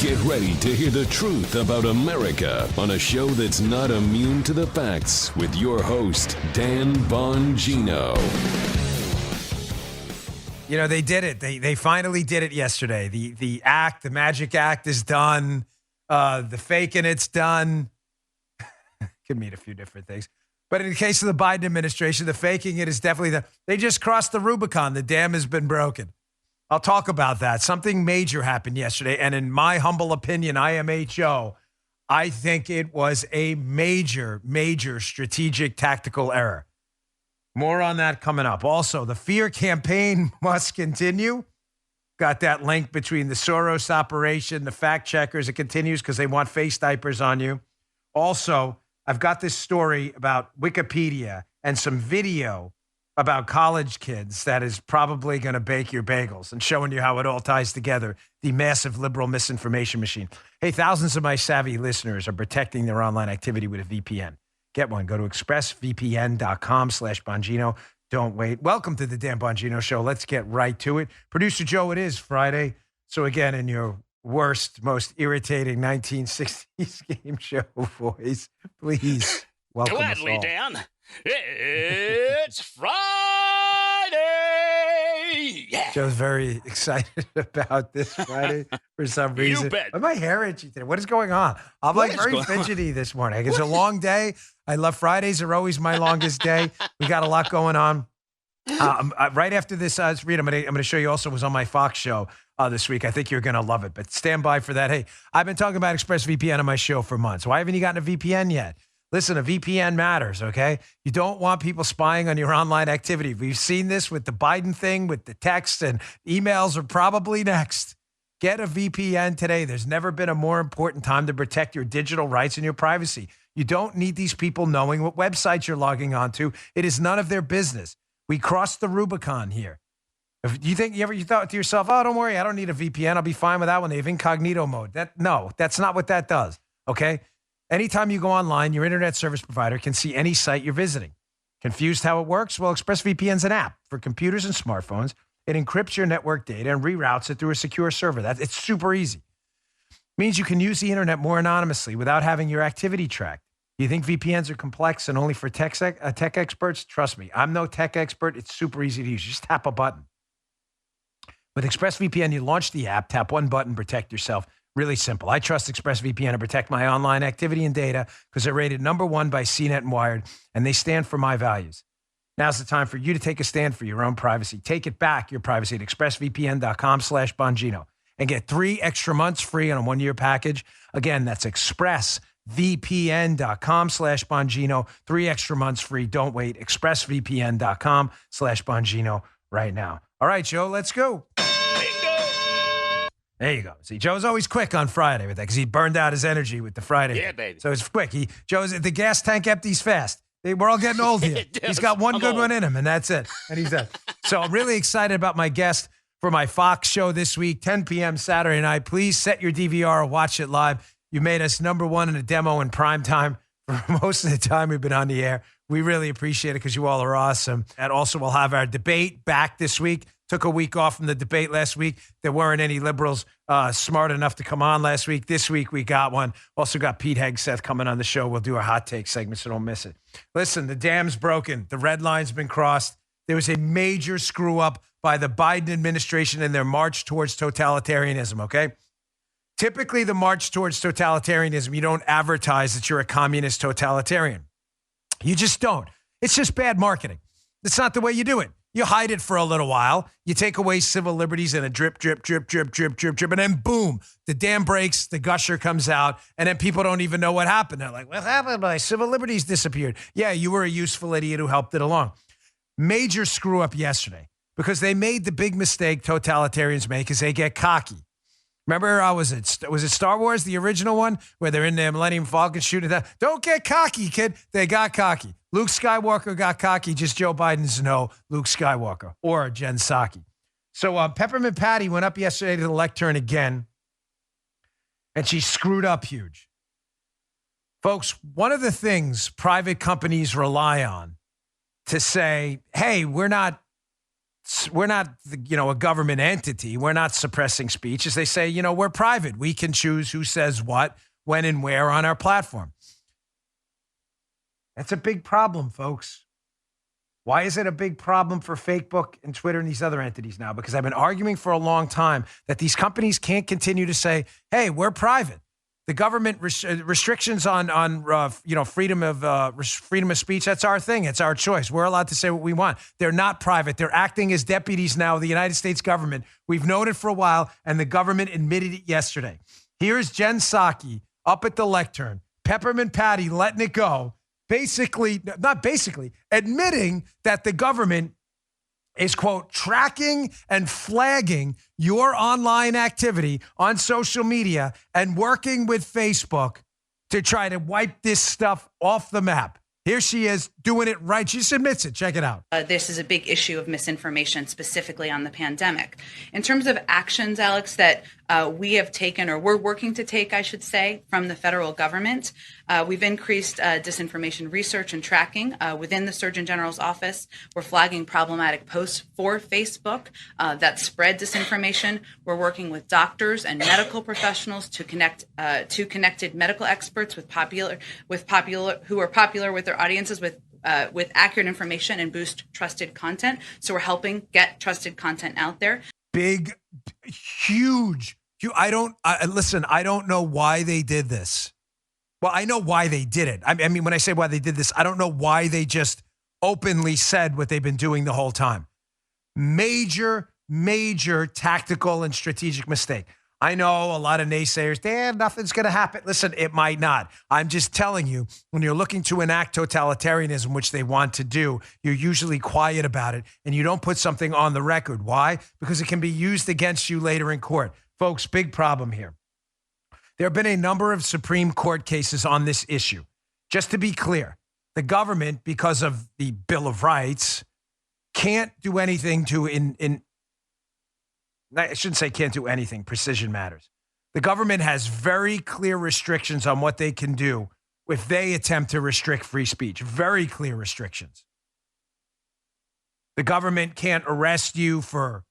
Get ready to hear the truth about America on a show that's not immune to the facts with your host, Dan Bongino. You know, they did it. They finally did it yesterday. The magic act is done. The faking it's done. Could mean a few different things. But in the case of the Biden administration, the faking it is definitely done. They just crossed the Rubicon. The dam has been broken. I'll talk about that. Something major happened yesterday. And in my humble opinion, IMHO, I think it was a major strategic tactical error. More on that coming up. Also, the fear campaign must continue. Got that link between the Soros operation, the fact checkers. It continues because they want face diapers on you. Also, I've got this story about Wikipedia and some video about college kids that is probably going to bake your bagels and showing you how it all ties together, the massive liberal misinformation machine. Hey, thousands of my savvy listeners are protecting their online activity with a VPN. Get one. Go to expressvpn.com/Bongino. Don't wait. Welcome to the Dan Bongino Show. Let's get right to it. Producer Joe, it is Friday. So again, in your worst, most irritating 1960s game show voice, please welcome Gladly, us all. Dan. It's Friday. Yeah. Joe's very excited about this Friday for some reason. You bet. Why am I hair itchy today? What is going on? I'm like very fidgety this morning. It's a long day. I love Fridays are always my longest day. We got a lot going on. Right after this, Reed, I'm going to show you also was on my Fox show this week. I think you're going to love it, but stand by for that. Hey, I've been talking about ExpressVPN on my show for months. Why haven't you gotten a VPN yet? Listen, a VPN matters, okay? You don't want people spying on your online activity. We've seen this with the Biden thing, with the text, and emails are probably next. Get a VPN today. There's never been a more important time to protect your digital rights and your privacy. You don't need these people knowing what websites you're logging onto. It is none of their business. We crossed the Rubicon here. If you think you thought to yourself, oh, don't worry, I don't need a VPN. I'll be fine with that one. They have incognito mode. No, that's not what that does, okay? Anytime you go online, your internet service provider can see any site you're visiting. Confused how it works? Well, ExpressVPN is an app for computers and smartphones. It encrypts your network data and reroutes it through a secure server. It's super easy. It means you can use the internet more anonymously without having your activity tracked. You think VPNs are complex and only for tech experts? Trust me, I'm no tech expert. It's super easy to use. You just tap a button. With ExpressVPN, you launch the app, tap one button, protect yourself. Really simple. I trust ExpressVPN to protect my online activity and data because they're rated #1 by CNET and Wired, and they stand for my values. Now's the time for you to take a stand for your own privacy. Take it back, your privacy, at expressvpn.com/Bongino and get 3 extra months free on a 1-year package. Again, that's expressvpn.com/Bongino. 3 extra months free. Don't wait. expressvpn.com/Bongino right now. All right, Joe, let's go. There you go. See, Joe's always quick on Friday with that because he burned out his energy with the Friday. Yeah, baby. So it's quick. The gas tank empties fast. We're all getting old here. He's got one good one in him, and that's it. And he's done. So I'm really excited about my guest for my Fox show this week, 10 p.m. Saturday night. Please set your DVR or watch it live. You made us #1 in a demo in prime time for most of the time we've been on the air. We really appreciate it because you all are awesome. And also, we'll have our debate back this week. Took a week off from the debate last week. There weren't any liberals smart enough to come on last week. This week, we got one. Also got Pete Hegseth coming on the show. We'll do a hot take segment, so don't miss it. Listen, the dam's broken. The red line's been crossed. There was a major screw-up by the Biden administration in their march towards totalitarianism, okay? Typically, the march towards totalitarianism, you don't advertise that you're a communist totalitarian. You just don't. It's just bad marketing. That's not the way you do it. You hide it for a little while. You take away civil liberties and a drip, drip, drip, drip, drip, drip, drip. And then boom, the dam breaks, the gusher comes out, and then people don't even know what happened. They're like, what happened? My civil liberties disappeared. Yeah, you were a useful idiot who helped it along. Major screw up yesterday because they made the big mistake totalitarians make is they get cocky. Remember, was it Star Wars, the original one, where they're in the Millennium Falcon shooting that? Don't get cocky, kid. They got cocky. Luke Skywalker got cocky. Just Joe Biden's no Luke Skywalker or Jen Psaki. So Peppermint Patty went up yesterday to the lectern again, and she screwed up huge. Folks, one of the things private companies rely on to say, hey, we're not a government entity. We're not suppressing speech. As they say, we're private. We can choose who says what, when, and where on our platform. That's a big problem, folks. Why is it a big problem for Facebook and Twitter and these other entities now? Because I've been arguing for a long time that these companies can't continue to say, hey, we're private. The government restrictions on freedom of speech, that's our thing. It's our choice. We're allowed to say what we want. They're not private. They're acting as deputies now of the United States government. We've known it for a while, and the government admitted it yesterday. Here's Jen Psaki up at the lectern, Peppermint Patty letting it go, admitting that the government is, quote, tracking and flagging your online activity on social media and working with Facebook to try to wipe this stuff off the map. Here she is doing it right. She just admits it. Check it out. This is a big issue of misinformation, specifically on the pandemic. In terms of actions, Alex, that we have taken, or we're working to take, I should say, from the federal government, we've increased disinformation research and tracking within the Surgeon General's office. We're flagging problematic posts for Facebook that spread disinformation. We're working with doctors and medical professionals to connect to connected medical experts who are popular with their audiences with accurate information and boost trusted content. So we're helping get trusted content out there. Big, huge. I don't know why they did this. Well, I know why they did it. I mean, when I say why they did this, I don't know why they just openly said what they've been doing the whole time. Major, major tactical and strategic mistake. I know a lot of naysayers, damn, nothing's going to happen. Listen, it might not. I'm just telling you, when you're looking to enact totalitarianism, which they want to do, you're usually quiet about it and you don't put something on the record. Why? Because it can be used against you later in court. Folks, big problem here. There have been a number of Supreme Court cases on this issue. Just to be clear, the government, because of the Bill of Rights, can't do anything to I shouldn't say can't do anything. Precision matters. The government has very clear restrictions on what they can do if they attempt to restrict free speech. Very clear restrictions. The government can't arrest you for,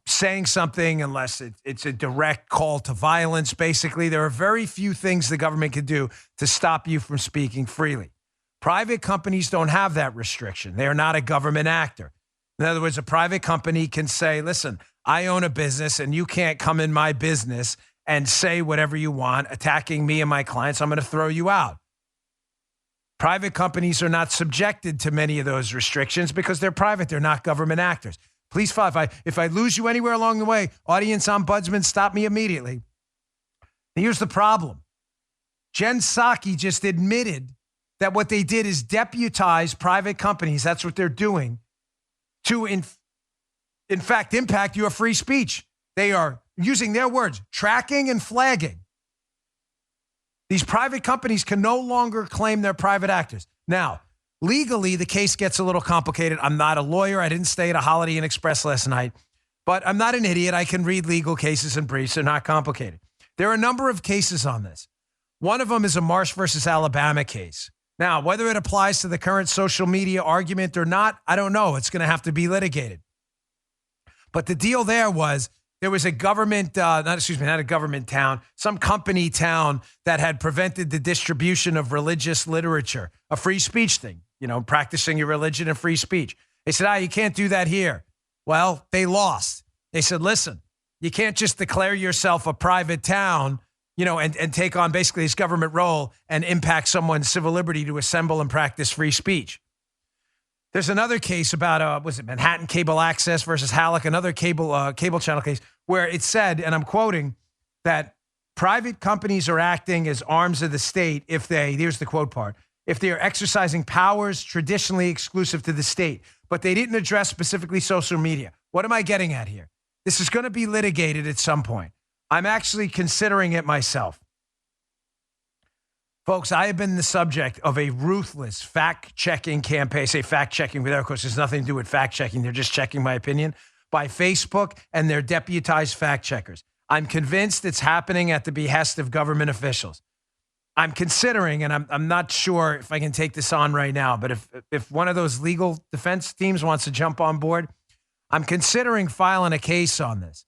saying something unless it's a direct call to violence. Basically, there are very few things the government can do to stop you from speaking freely. Private companies don't have that restriction. They are not a government actor. In other words, a private company can say, listen, I own a business and you can't come in my business and say whatever you want, attacking me and my clients. I'm going to throw you out. Private companies are not subjected to many of those restrictions because they're private. They're not government actors. Please file. If I lose you anywhere along the way, audience ombudsman, stop me immediately. Here's the problem. Jen Psaki just admitted that what they did is deputize private companies. That's what they're doing. To, in fact, impact your free speech. They are, using their words, tracking and flagging. These private companies can no longer claim they're private actors. Now, legally, the case gets a little complicated. I'm not a lawyer. I didn't stay at a Holiday Inn Express last night. But I'm not an idiot. I can read legal cases and briefs. They're not complicated. There are a number of cases on this. One of them is a Marsh versus Alabama case. Now, whether it applies to the current social media argument or not, I don't know. It's going to have to be litigated. But the deal there was a government, not a government town, some company town that had prevented the distribution of religious literature, a free speech thing, practicing your religion and free speech. They said, you can't do that here. Well, they lost. They said, listen, you can't just declare yourself a private town and take on basically this government role and impact someone's civil liberty to assemble and practice free speech. There's another case about, Manhattan Cable Access versus Halleck, another cable channel case where it said, and I'm quoting, that private companies are acting as arms of the state here's the quote part, if they are exercising powers traditionally exclusive to the state, but they didn't address specifically social media. What am I getting at here? This is going to be litigated at some point. I'm actually considering it myself. Folks, I have been the subject of a ruthless fact-checking campaign. I say fact-checking with air quotes. There's nothing to do with fact-checking. They're just checking my opinion by Facebook and their deputized fact-checkers. I'm convinced it's happening at the behest of government officials. I'm considering, and I'm not sure if I can take this on right now, but if one of those legal defense teams wants to jump on board, I'm considering filing a case on this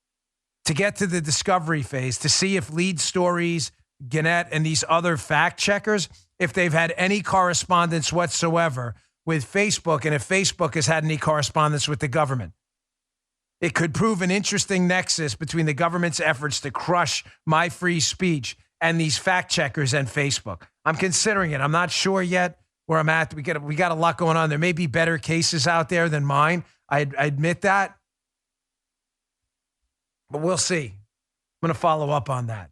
to get to the discovery phase to see if Lead Stories, Gannett, and these other fact checkers, if they've had any correspondence whatsoever with Facebook and if Facebook has had any correspondence with the government. It could prove an interesting nexus between the government's efforts to crush my free speech and these fact checkers and Facebook. I'm considering it. I'm not sure yet where I'm at. We got a lot going on. There may be better cases out there than mine. I admit that. But we'll see. I'm going to follow up on that.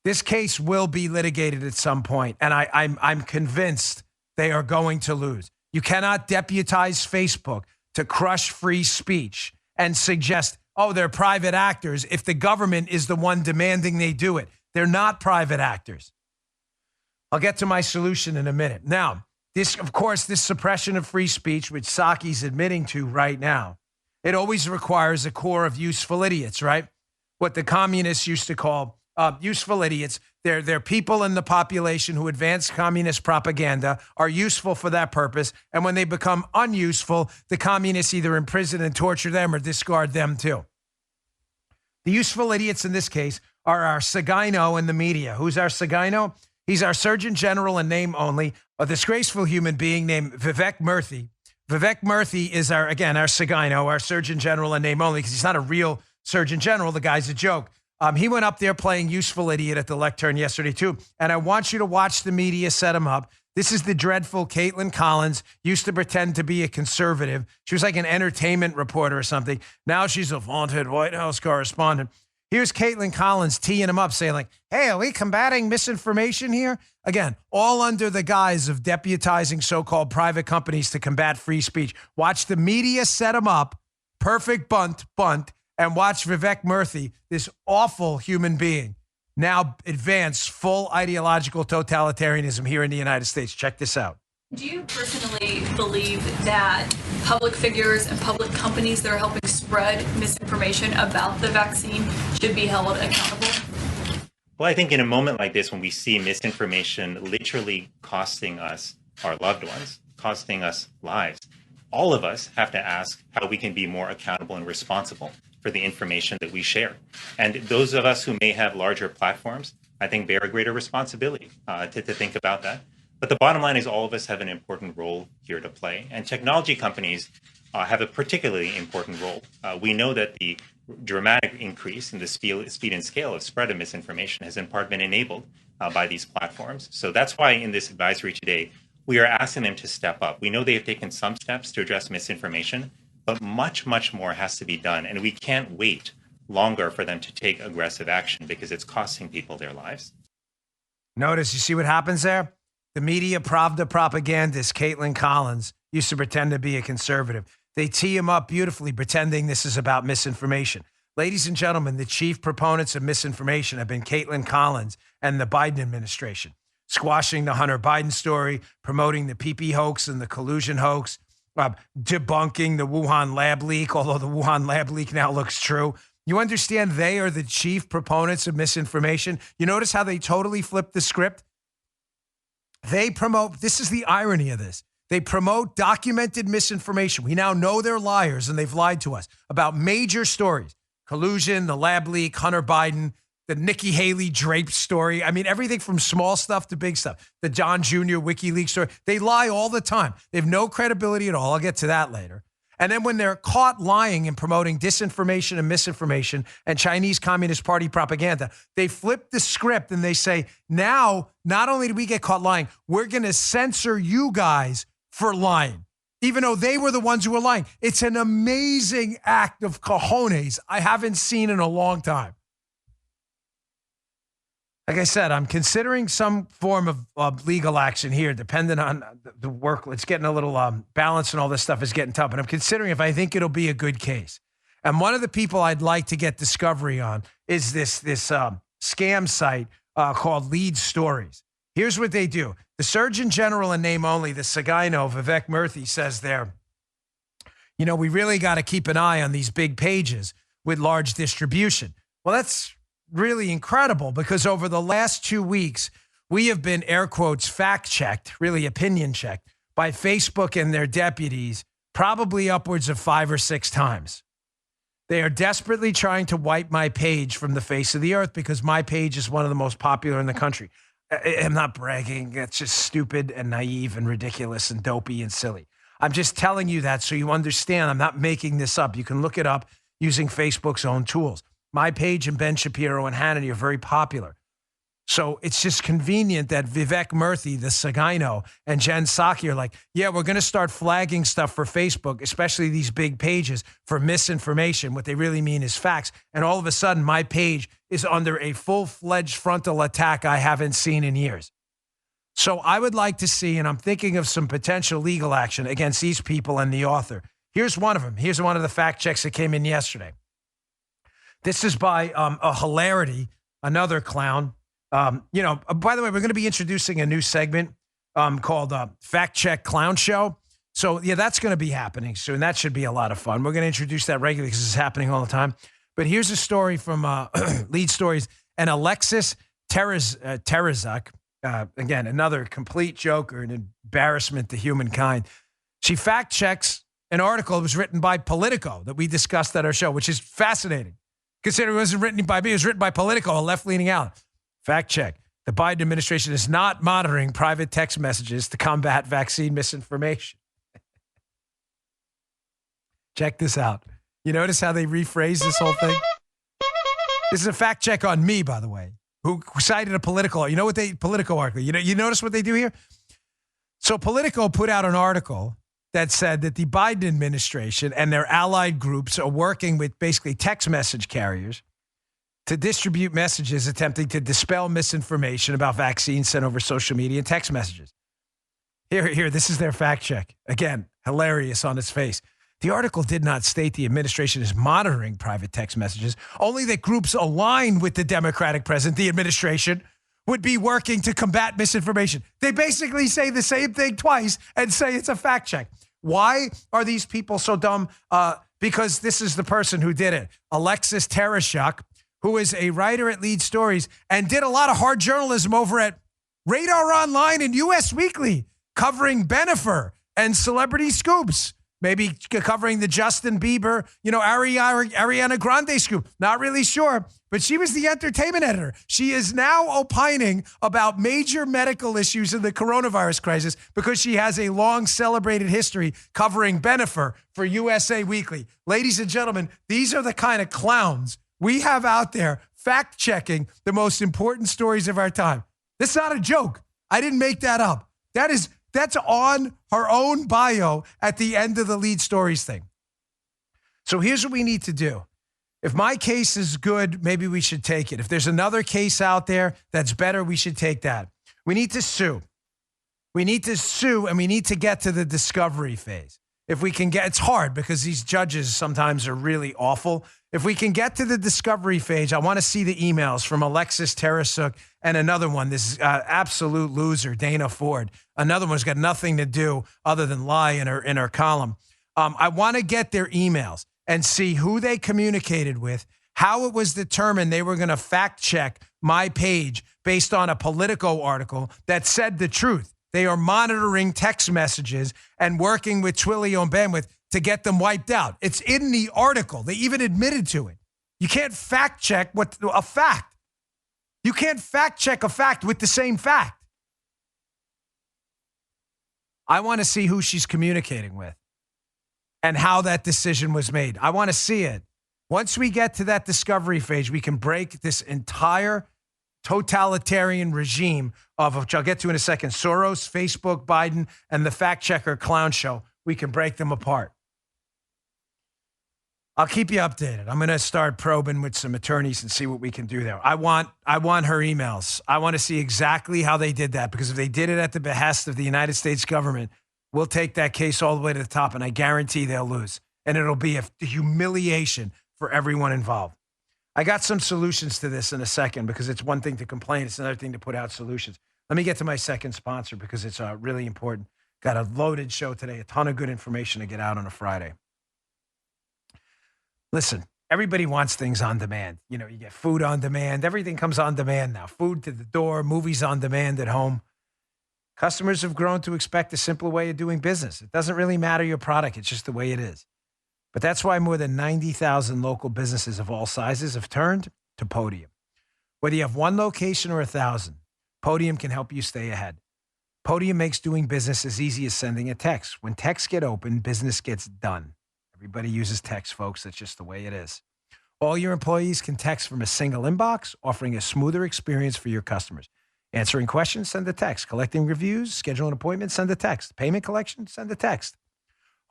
This case will be litigated at some point, and I'm convinced they are going to lose. You cannot deputize Facebook to crush free speech and suggest, oh, they're private actors if the government is the one demanding they do it. They're not private actors. I'll get to my solution in a minute. Now, this suppression of free speech, which Psaki's admitting to right now, it always requires a core of useful idiots, right? What the communists used to call useful idiots. They're people in the population who advance communist propaganda, are useful for that purpose. And when they become unuseful, the communists either imprison and torture them or discard them too. The useful idiots in this case are our Sagino in the media. Who's our Sagino? He's our Surgeon General in name only, a disgraceful human being named Vivek Murthy. Vivek Murthy is our Sagino, our Surgeon General in name only, because he's not a real Surgeon General. The guy's a joke. He went up there playing useful idiot at the lectern yesterday, too. And I want you to watch the media set him up. This is the dreadful Caitlin Collins, used to pretend to be a conservative. She was like an entertainment reporter or something. Now she's a vaunted White House correspondent. Here's Caitlin Collins teeing him up, saying like, hey, are we combating misinformation here? Again, all under the guise of deputizing so-called private companies to combat free speech. Watch the media set him up. Perfect bunt. And watch Vivek Murthy, this awful human being, now advance full ideological totalitarianism here in the United States. Check this out. Do you personally believe that public figures and public companies that are helping spread misinformation about the vaccine should be held accountable? Well, I think in a moment like this, when we see misinformation literally costing us our loved ones, costing us lives, all of us have to ask how we can be more accountable and responsible for the information that we share. And those of us who may have larger platforms, I think bear a greater responsibility to think about that. But the bottom line is all of us have an important role here to play. And technology companies have a particularly important role. We know that the dramatic increase in the speed and scale of spread of misinformation has in part been enabled by these platforms. So that's why in this advisory today, we are asking them to step up. We know they have taken some steps to address misinformation, but much, much more has to be done. And we can't wait longer for them to take aggressive action because it's costing people their lives. Notice, you see what happens there? The media Pravda propagandist, Caitlin Collins, used to pretend to be a conservative. They tee him up beautifully, pretending this is about misinformation. Ladies and gentlemen, the chief proponents of misinformation have been Caitlin Collins and the Biden administration, squashing the Hunter Biden story, promoting the PP hoax and the collusion hoax, debunking the Wuhan lab leak, although the Wuhan lab leak now looks true. You understand they are the chief proponents of misinformation? You notice how they totally flipped the script? They promote, this is the irony of this, they promote documented misinformation. We now know they're liars and they've lied to us about major stories. Collusion, the lab leak, Hunter Biden, the Nikki Haley draped story. I mean, everything from small stuff to big stuff. The John Jr. WikiLeaks story. They lie all the time. They have no credibility at all. I'll get to that later. And then when they're caught lying and promoting disinformation and misinformation and Chinese Communist Party propaganda, they flip the script and they say, now, not only do we get caught lying, we're going to censor you guys for lying, even though they were the ones who were lying. It's an amazing act of cojones I haven't seen in a long time. Like I said, I'm considering some form of legal action here, depending on the work. It's getting a little balance and all this stuff is getting tough. But I'm considering if I think it'll be a good case. And one of the people I'd like to get discovery on is this scam site called Lead Stories. Here's what they do. The Surgeon General in name only, the Sagino, Vivek Murthy, says there, you know, we really got to keep an eye on these big pages with large distribution. Well, that's really incredible because over the last 2 weeks, we have been, air quotes, fact-checked, really opinion-checked by Facebook and their deputies probably upwards of 5 or 6 times. They are desperately trying to wipe my page from the face of the earth because my page is one of the most popular in the country. I'm not bragging. It's just stupid and naive and ridiculous and dopey and silly. I'm just telling you that so you understand. I'm not making this up. You can look it up using Facebook's own tools. My page and Ben Shapiro and Hannity are very popular. So it's just convenient that Vivek Murthy, the Sagino, and Jen Psaki are like, yeah, we're going to start flagging stuff for Facebook, especially these big pages, for misinformation. What they really mean is facts. And all of a sudden, my page is under a full-fledged frontal attack I haven't seen in years. So I would like to see, and I'm thinking of some potential legal action against these people and the author. Here's one of them. Here's one of the fact checks that came in yesterday. This is by a Hilarity, another clown. By the way, we're going to be introducing a new segment called Fact Check Clown Show. So, yeah, that's going to be happening soon. That should be a lot of fun. We're going to introduce that regularly because it's happening all the time. But here's a story from Lead Stories. And Alexis Terezak, again, another complete joker and embarrassment to humankind. She fact checks an article that was written by Politico that we discussed at our show, which is fascinating. Considering it wasn't written by me, it was written by Politico, a left-leaning outlet. Fact check. The Biden administration is not monitoring private text messages to combat vaccine misinformation. Check this out. You notice how they rephrase this whole thing? This is a fact check on me, by the way, who cited a Politico. You know what Politico article. You notice what they do here? So Politico put out an article that said that the Biden administration and their allied groups are working with basically text message carriers to distribute messages attempting to dispel misinformation about vaccines sent over social media and text messages. Here, this is their fact check. Again, hilarious on its face. The article did not state the administration is monitoring private text messages, only that groups aligned with the Democratic president, the administration, would be working to combat misinformation. They basically say the same thing twice and say it's a fact check. Why are these people so dumb? Because this is the person who did it. Alexis Tereshuk, who is a writer at Lead Stories and did a lot of hard journalism over at Radar Online and US Weekly, covering Bennifer and Celebrity Scoops, maybe covering the Justin Bieber, Ariana Grande scoop. Not really sure, but she was the entertainment editor. She is now opining about major medical issues in the coronavirus crisis because she has a long celebrated history covering Bennifer for USA Weekly. Ladies and gentlemen, these are the kind of clowns we have out there fact-checking the most important stories of our time. That's not a joke. I didn't make that up. That's on her own bio at the end of the Lead Stories thing. So here's what we need to do. If my case is good, maybe we should take it. If there's another case out there that's better, we should take that. We need to sue. We need to sue, and we need to get to the discovery phase. If we can get, it's hard because these judges sometimes are really awful. If we can get to the discovery phase, I want to see the emails from Alexis Tereshuk and another one, this absolute loser, Dana Ford. Another one's got nothing to do other than lie in her column. I want to get their emails and see who they communicated with, how it was determined they were going to fact check my page based on a Politico article that said the truth. They are monitoring text messages and working with Twilio and Bandwidth to get them wiped out. It's in the article. They even admitted to it. You can't fact check a fact. You can't fact check a fact with the same fact. I want to see who she's communicating with and how that decision was made. I want to see it. Once we get to that discovery phase, we can break this entire totalitarian regime of, which I'll get to in a second, Soros, Facebook, Biden, and the fact checker clown show. We can break them apart. I'll keep you updated. I'm going to start probing with some attorneys and see what we can do there. I want her emails. I want to see exactly how they did that, because if they did it at the behest of the United States government, we'll take that case all the way to the top, and I guarantee they'll lose. And it'll be a humiliation for everyone involved. I got some solutions to this in a second, because it's one thing to complain. It's another thing to put out solutions. Let me get to my second sponsor, because it's really important. Got a loaded show today, a ton of good information to get out on a Friday. Listen, everybody wants things on demand. You get food on demand. Everything comes on demand now. Food to the door, movies on demand at home. Customers have grown to expect a simpler way of doing business. It doesn't really matter your product. It's just the way it is. But that's why more than 90,000 local businesses of all sizes have turned to Podium. Whether you have one location or 1,000, Podium can help you stay ahead. Podium makes doing business as easy as sending a text. When texts get open, business gets done. Everybody uses text, folks. That's just the way it is. All your employees can text from a single inbox, offering a smoother experience for your customers. Answering questions, send a text. Collecting reviews, scheduling appointments, send a text. Payment collection, send a text.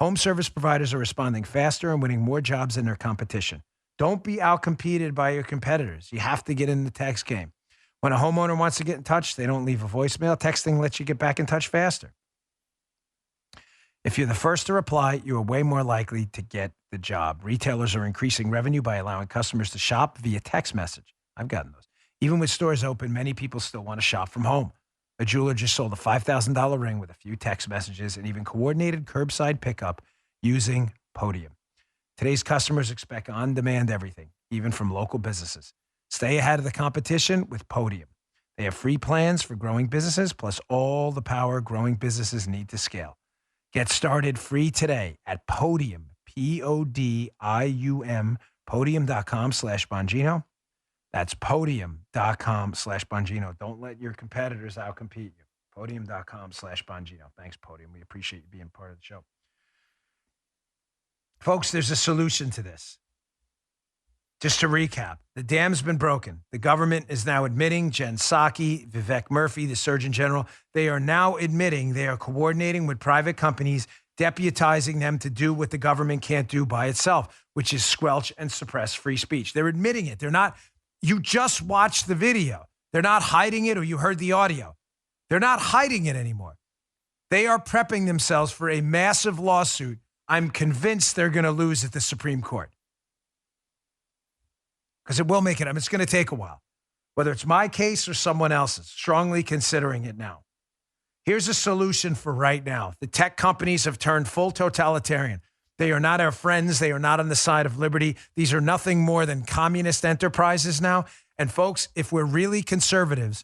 Home service providers are responding faster and winning more jobs than their competition. Don't be outcompeted by your competitors. You have to get in the text game. When a homeowner wants to get in touch, they don't leave a voicemail. Texting lets you get back in touch faster. If you're the first to reply, you are way more likely to get the job. Retailers are increasing revenue by allowing customers to shop via text message. I've gotten those. Even with stores open, many people still want to shop from home. A jeweler just sold a $5,000 ring with a few text messages and even coordinated curbside pickup using Podium. Today's customers expect on-demand everything, even from local businesses. Stay ahead of the competition with Podium. They have free plans for growing businesses, plus all the power growing businesses need to scale. Get started free today at Podium, Podium, podium.com/Bongino. That's podium.com/Bongino. Don't let your competitors outcompete you. Podium.com/Bongino. Thanks, Podium. We appreciate you being part of the show. Folks, there's a solution to this. Just to recap, the dam's been broken. The government is now admitting, Jen Psaki, Vivek Murthy, the Surgeon General, they are now admitting they are coordinating with private companies, deputizing them to do what the government can't do by itself, which is squelch and suppress free speech. They're admitting it. They're not, you just watched the video. They're not hiding it, or you heard the audio. They're not hiding it anymore. They are prepping themselves for a massive lawsuit. I'm convinced they're going to lose at the Supreme Court. Because it will make it. It's going to take a while. Whether it's my case or someone else's, strongly considering it now. Here's a solution for right now. The tech companies have turned full totalitarian. They are not our friends. They are not on the side of liberty. These are nothing more than communist enterprises now. And folks, if we're really conservatives,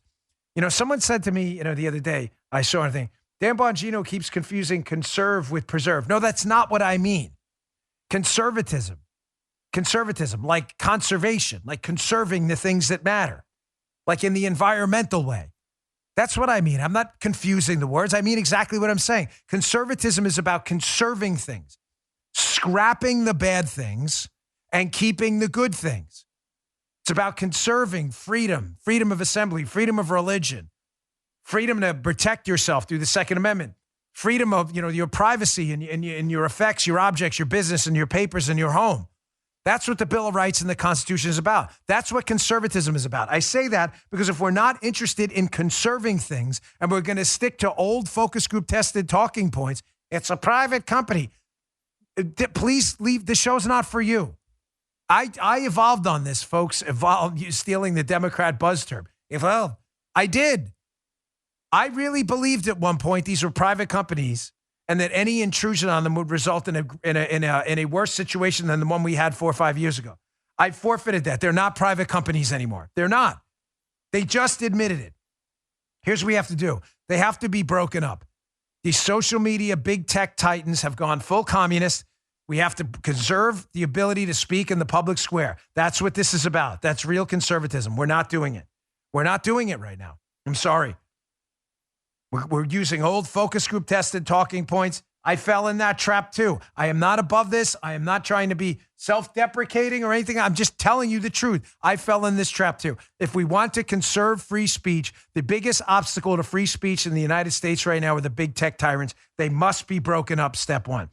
someone said to me, the other day, I saw a thing, Dan Bongino keeps confusing conserve with preserve. No, that's not what I mean. Conservatism, like conservation, like conserving the things that matter, like in the environmental way. That's what I mean. I'm not confusing the words. I mean exactly what I'm saying. Conservatism is about conserving things, scrapping the bad things and keeping the good things. It's about conserving freedom of assembly, freedom of religion, freedom to protect yourself through the Second Amendment, freedom of your privacy and your effects, your objects, your business, and your papers and your home. That's what the Bill of Rights and the Constitution is about. That's what conservatism is about. I say that because if we're not interested in conserving things and we're going to stick to old focus group tested talking points, it's a private company. Please leave. The show's not for you. I evolved on this, folks. Stealing the Democrat buzz term. I did. I really believed at one point these were private companies, and that any intrusion on them would result in a worse situation than the one we had 4 or 5 years ago. I forfeited that. They're not private companies anymore. They're not. They just admitted it. Here's what we have to do. They have to be broken up. These social media big tech titans have gone full communist. We have to conserve the ability to speak in the public square. That's what this is about. That's real conservatism. We're not doing it. We're not doing it right now. I'm sorry. We're using old focus group tested talking points. I fell in that trap too. I am not above this. I am not trying to be self-deprecating or anything. I'm just telling you the truth. I fell in this trap too. If we want to conserve free speech, the biggest obstacle to free speech in the United States right now are the big tech tyrants. They must be broken up, step one.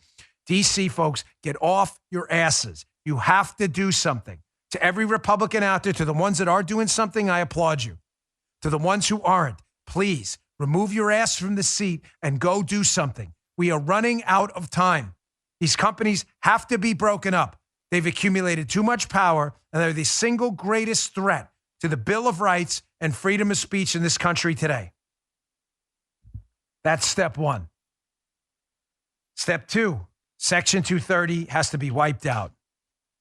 DC folks, get off your asses. You have to do something. To every Republican out there, to the ones that are doing something, I applaud you. To the ones who aren't, please, remove your ass from the seat and go do something. We are running out of time. These companies have to be broken up. They've accumulated too much power, and they're the single greatest threat to the Bill of Rights and freedom of speech in this country today. That's step one. Step two, Section 230 has to be wiped out.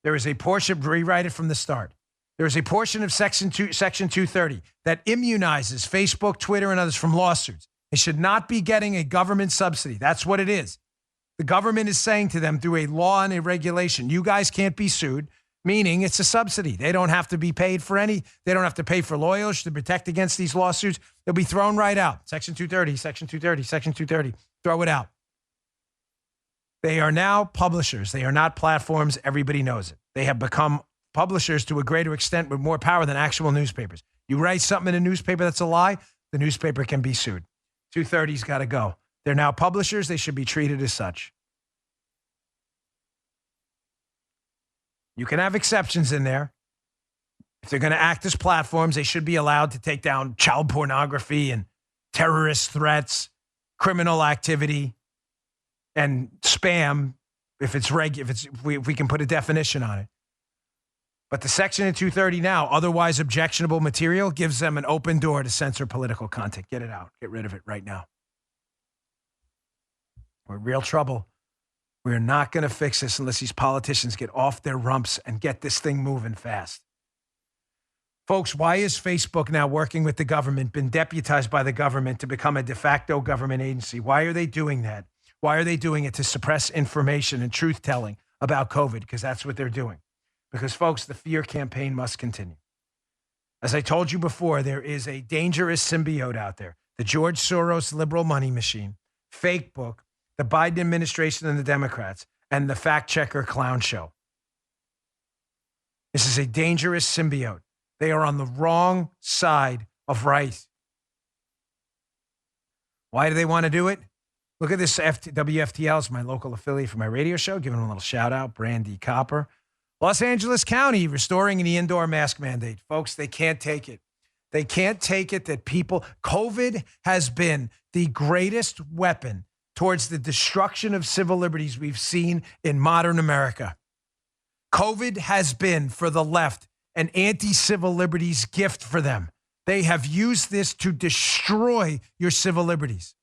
There is a portion, rewrite it from the start. There is a portion of Section 230 that immunizes Facebook, Twitter, and others from lawsuits. They should not be getting a government subsidy. That's what it is. The government is saying to them through a law and a regulation, you guys can't be sued, meaning it's a subsidy. They don't have to be paid for they don't have to pay for lawyers to protect against these lawsuits. They'll be thrown right out. Section 230, Section 230, Section 230. Throw it out. They are now publishers. They are not platforms. Everybody knows it. They have become publishers to a greater extent with more power than actual newspapers. You write something in a newspaper that's a lie, the newspaper can be sued. 230's got to go. They're now publishers. They should be treated as such. You can have exceptions in there. If they're going to act as platforms, they should be allowed to take down child pornography and terrorist threats, criminal activity, and spam if we can put a definition on it. But the section in 230 now, otherwise objectionable material, gives them an open door to censor political content. Get it out. Get rid of it right now. We're in real trouble. We're not going to fix this unless these politicians get off their rumps and get this thing moving fast. Folks, why is Facebook now working with the government, been deputized by the government to become a de facto government agency? Why are they doing that? Why are they doing it? To suppress information and truth-telling about COVID, because that's what they're doing. Because, folks, the fear campaign must continue. As I told you before, there is a dangerous symbiote out there. The George Soros liberal money machine, fake book, the Biden administration and the Democrats, and the fact-checker clown show. This is a dangerous symbiote. They are on the wrong side of right. Why do they want to do it? Look at this. WFTL is my local affiliate for my radio show. Giving them a little shout-out, Brandy Copper. Los Angeles County restoring the indoor mask mandate. Folks, they can't take it. They can't take it that COVID has been the greatest weapon towards the destruction of civil liberties we've seen in modern America. COVID has been, for the left, an anti-civil liberties gift for them. They have used this to destroy your civil liberties.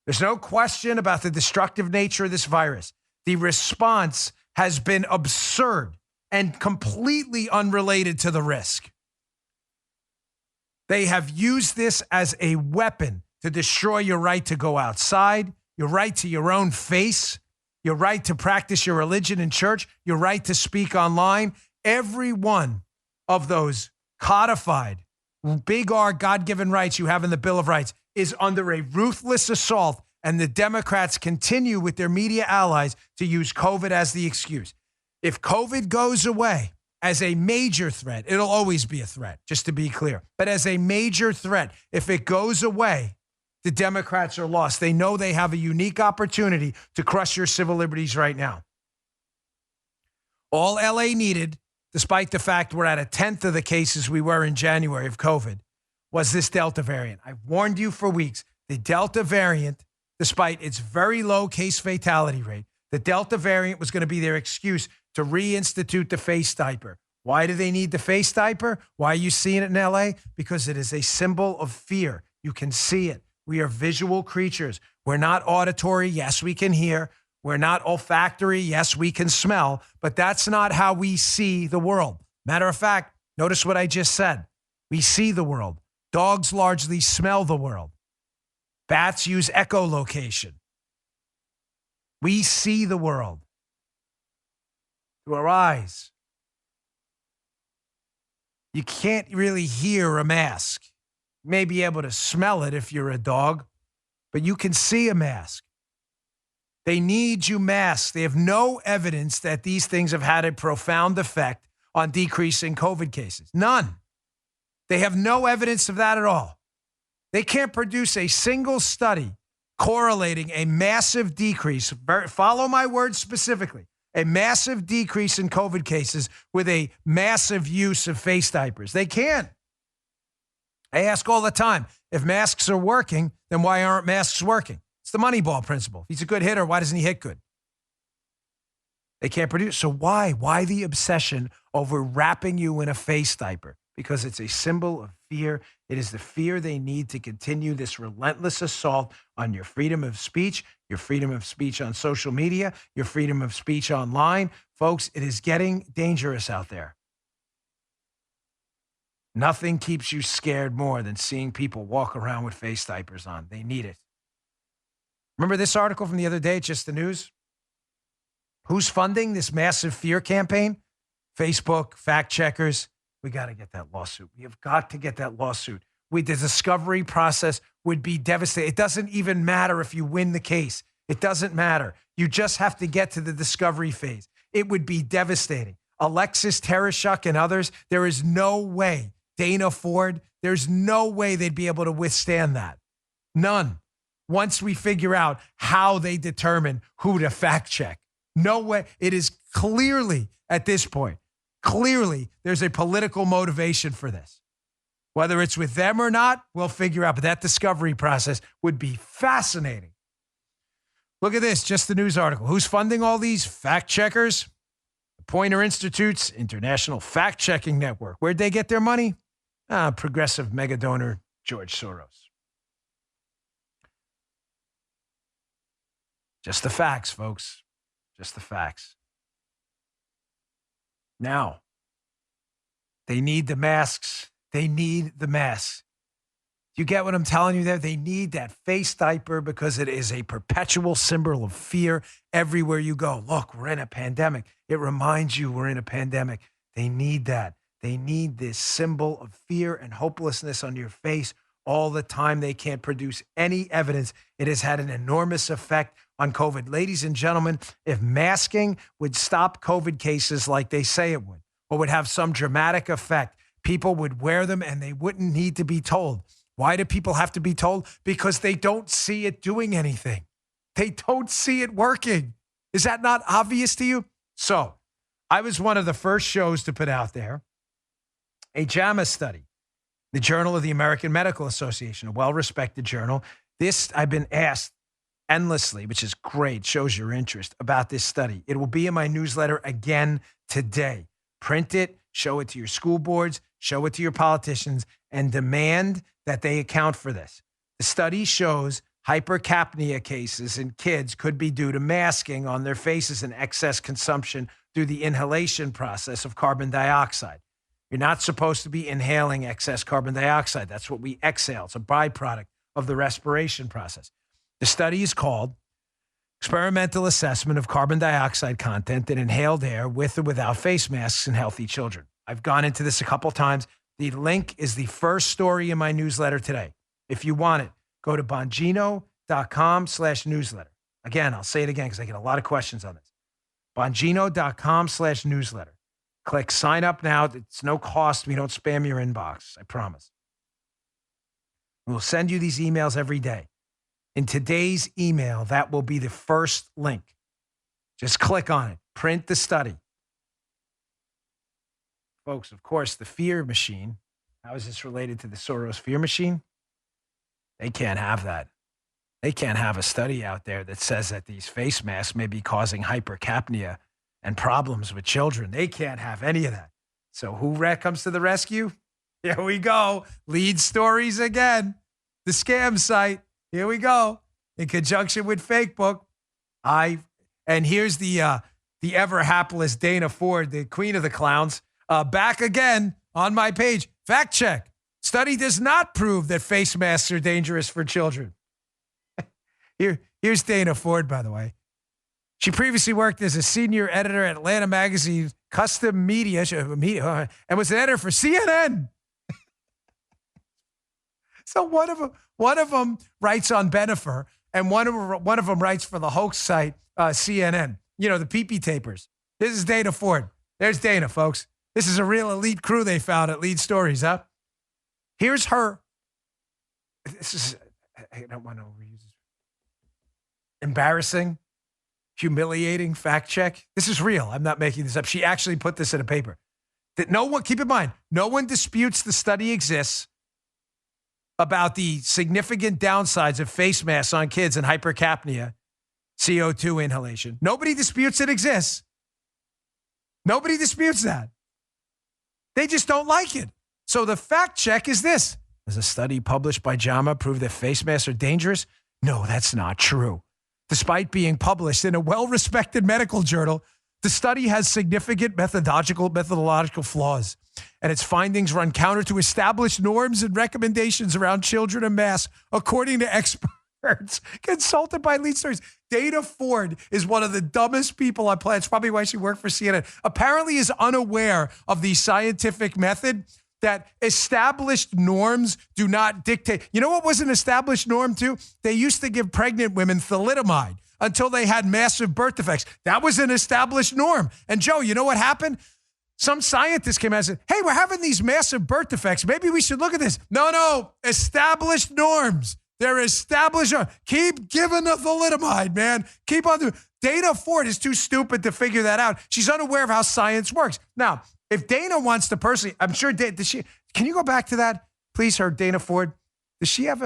There's no question about the destructive nature of this virus. The response has been absurd and completely unrelated to the risk. They have used this as a weapon to destroy your right to go outside, your right to your own face, your right to practice your religion in church, your right to speak online. Every one of those codified, big R God-given rights you have in the Bill of Rights is under a ruthless assault, and the Democrats continue with their media allies to use COVID as the excuse. If COVID goes away as a major threat, it'll always be a threat, just to be clear. But as a major threat, if it goes away, the Democrats are lost. They know they have a unique opportunity to crush your civil liberties right now. All LA needed, despite the fact we're at 1/10 of the cases we were in January of COVID, was this Delta variant. I've warned you for weeks. The Delta variant, despite its very low case fatality rate, the Delta variant was going to be their excuse to reinstitute the face diaper. Why do they need the face diaper? Why are you seeing it in LA? Because it is a symbol of fear. You can see it. We are visual creatures. We're not auditory. Yes, we can hear. We're not olfactory. Yes, we can smell. But that's not how we see the world. Matter of fact, notice what I just said. We see the world. Dogs largely smell the world. Bats use echolocation. We see the world through our eyes. You can't really hear a mask. You may be able to smell it if you're a dog, but you can see a mask. They need you masked. They have no evidence that these things have had a profound effect on decreasing COVID cases. None. They have no evidence of that at all. They can't produce a single study correlating a massive decrease, follow my words specifically, a massive decrease in COVID cases with a massive use of face diapers. They can't. I ask all the time, if masks are working, then why aren't masks working? It's the Moneyball principle. If he's a good hitter, why doesn't he hit good? They can't produce. So why? Why the obsession over wrapping you in a face diaper? Because it's a symbol of fear. It is the fear they need to continue this relentless assault on your freedom of speech, your freedom of speech on social media, your freedom of speech online. Folks, it is getting dangerous out there. Nothing keeps you scared more than seeing people walk around with face diapers on. They need it. Remember this article from the other day, just the news? Who's funding this massive fear campaign? Facebook, fact checkers. We got to get that lawsuit. We have got to get that lawsuit. The discovery process would be devastating. It doesn't even matter if you win the case. It doesn't matter. You just have to get to the discovery phase. It would be devastating. Alexis Tereshuk and others, there is no way. Dana Ford, there's no way they'd be able to withstand that. None. Once we figure out how they determine who to fact check. No way. It is clearly, at this point, clearly there's a political motivation for this. Whether it's with them or not, we'll figure out. But that discovery process would be fascinating. Look at this, just the news article. Who's funding all these fact checkers? The Poynter Institute's International Fact Checking Network. Where'd they get their money? Progressive mega donor George Soros. Just the facts, folks. Just the facts. Now, they need the masks. They need the masks. You get what I'm telling you there? They need that face diaper because it is a perpetual symbol of fear everywhere you go. Look, we're in a pandemic. It reminds you we're in a pandemic. They need that. They need this symbol of fear and hopelessness on your face all the time. They can't produce any evidence. It has had an enormous effect on COVID. Ladies and gentlemen, if masking would stop COVID cases like they say it would, or would have some dramatic effect, people would wear them and they wouldn't need to be told. Why do people have to be told? Because they don't see it doing anything. They don't see it working. Is that not obvious to you? So I was one of the first shows to put out there a JAMA study, the Journal of the American Medical Association, a well-respected journal. This, I've been asked endlessly, which is great, shows your interest about this study. It will be in my newsletter again today. Print it, show it to your school boards, show it to your politicians, and demand that they account for this. The study shows hypercapnia cases in kids could be due to masking on their faces and excess consumption through the inhalation process of carbon dioxide. You're not supposed to be inhaling excess carbon dioxide. That's what we exhale. It's a byproduct of the respiration process. The study is called Experimental Assessment of Carbon Dioxide Content in Inhaled Air with or without Face Masks in Healthy Children. I've gone into this a couple times. The link is the first story in my newsletter today. If you want it, go to Bongino.com/newsletter. Again, I'll say it again because I get a lot of questions on this. Bongino.com/newsletter. Click sign up now. It's no cost. We don't spam your inbox. I promise. We'll send you these emails every day. In today's email, that will be the first link. Just click on it. Print the study. Folks, of course, the fear machine. How is this related to the Soros fear machine? They can't have that. They can't have a study out there that says that these face masks may be causing hypercapnia and problems with children. They can't have any of that. So who comes to the rescue? Here we go. Lead stories again. The scam site. Here we go. In conjunction with Fakebook. And here's the ever hapless Dana Ford, the queen of the clowns, back again on my page. Fact check. Study does not prove that face masks are dangerous for children. Here's Dana Ford, by the way. She previously worked as a senior editor at Atlanta Magazine's Custom Media and was an editor for CNN. So one of them writes on Benefer, and one of them writes for the hoax site CNN. You know, the pee-pee tapers. This is Dana Ford. There's Dana, folks. This is a real elite crew they found at Lead Stories, huh? Here's her. This is, I don't want to overuse this. Embarrassing, humiliating fact check. This is real. I'm not making this up. She actually put this in a paper. That no one, keep in mind, no one disputes the study exists about the significant downsides of face masks on kids and hypercapnia, CO2 inhalation. Nobody disputes it exists. Nobody disputes that. They just don't like it. So the fact check is this. Does a study published by JAMA prove that face masks are dangerous? No, that's not true. Despite being published in a well-respected medical journal, The study has significant methodological flaws, and its findings run counter to established norms and recommendations around children and masks, according to experts consulted by Lead Stories. Dana Ford is one of the dumbest people on planet. It's probably why she worked for CNN. Apparently is unaware of the scientific method that established norms do not dictate. You know what was an established norm too? They used to give pregnant women thalidomide until they had massive birth defects. That was an established norm. And Joe, you know what happened? Some scientist came out and said, hey, we're having these massive birth defects. Maybe we should look at this. No, established norms. They're established. Keep giving the thalidomide, man. Keep on doing. Dana Ford is too stupid to figure that out. She's unaware of how science works. Now, if Dana wants to personally, I'm sure, does she, can you go back to that, please, her Dana Ford? Does she have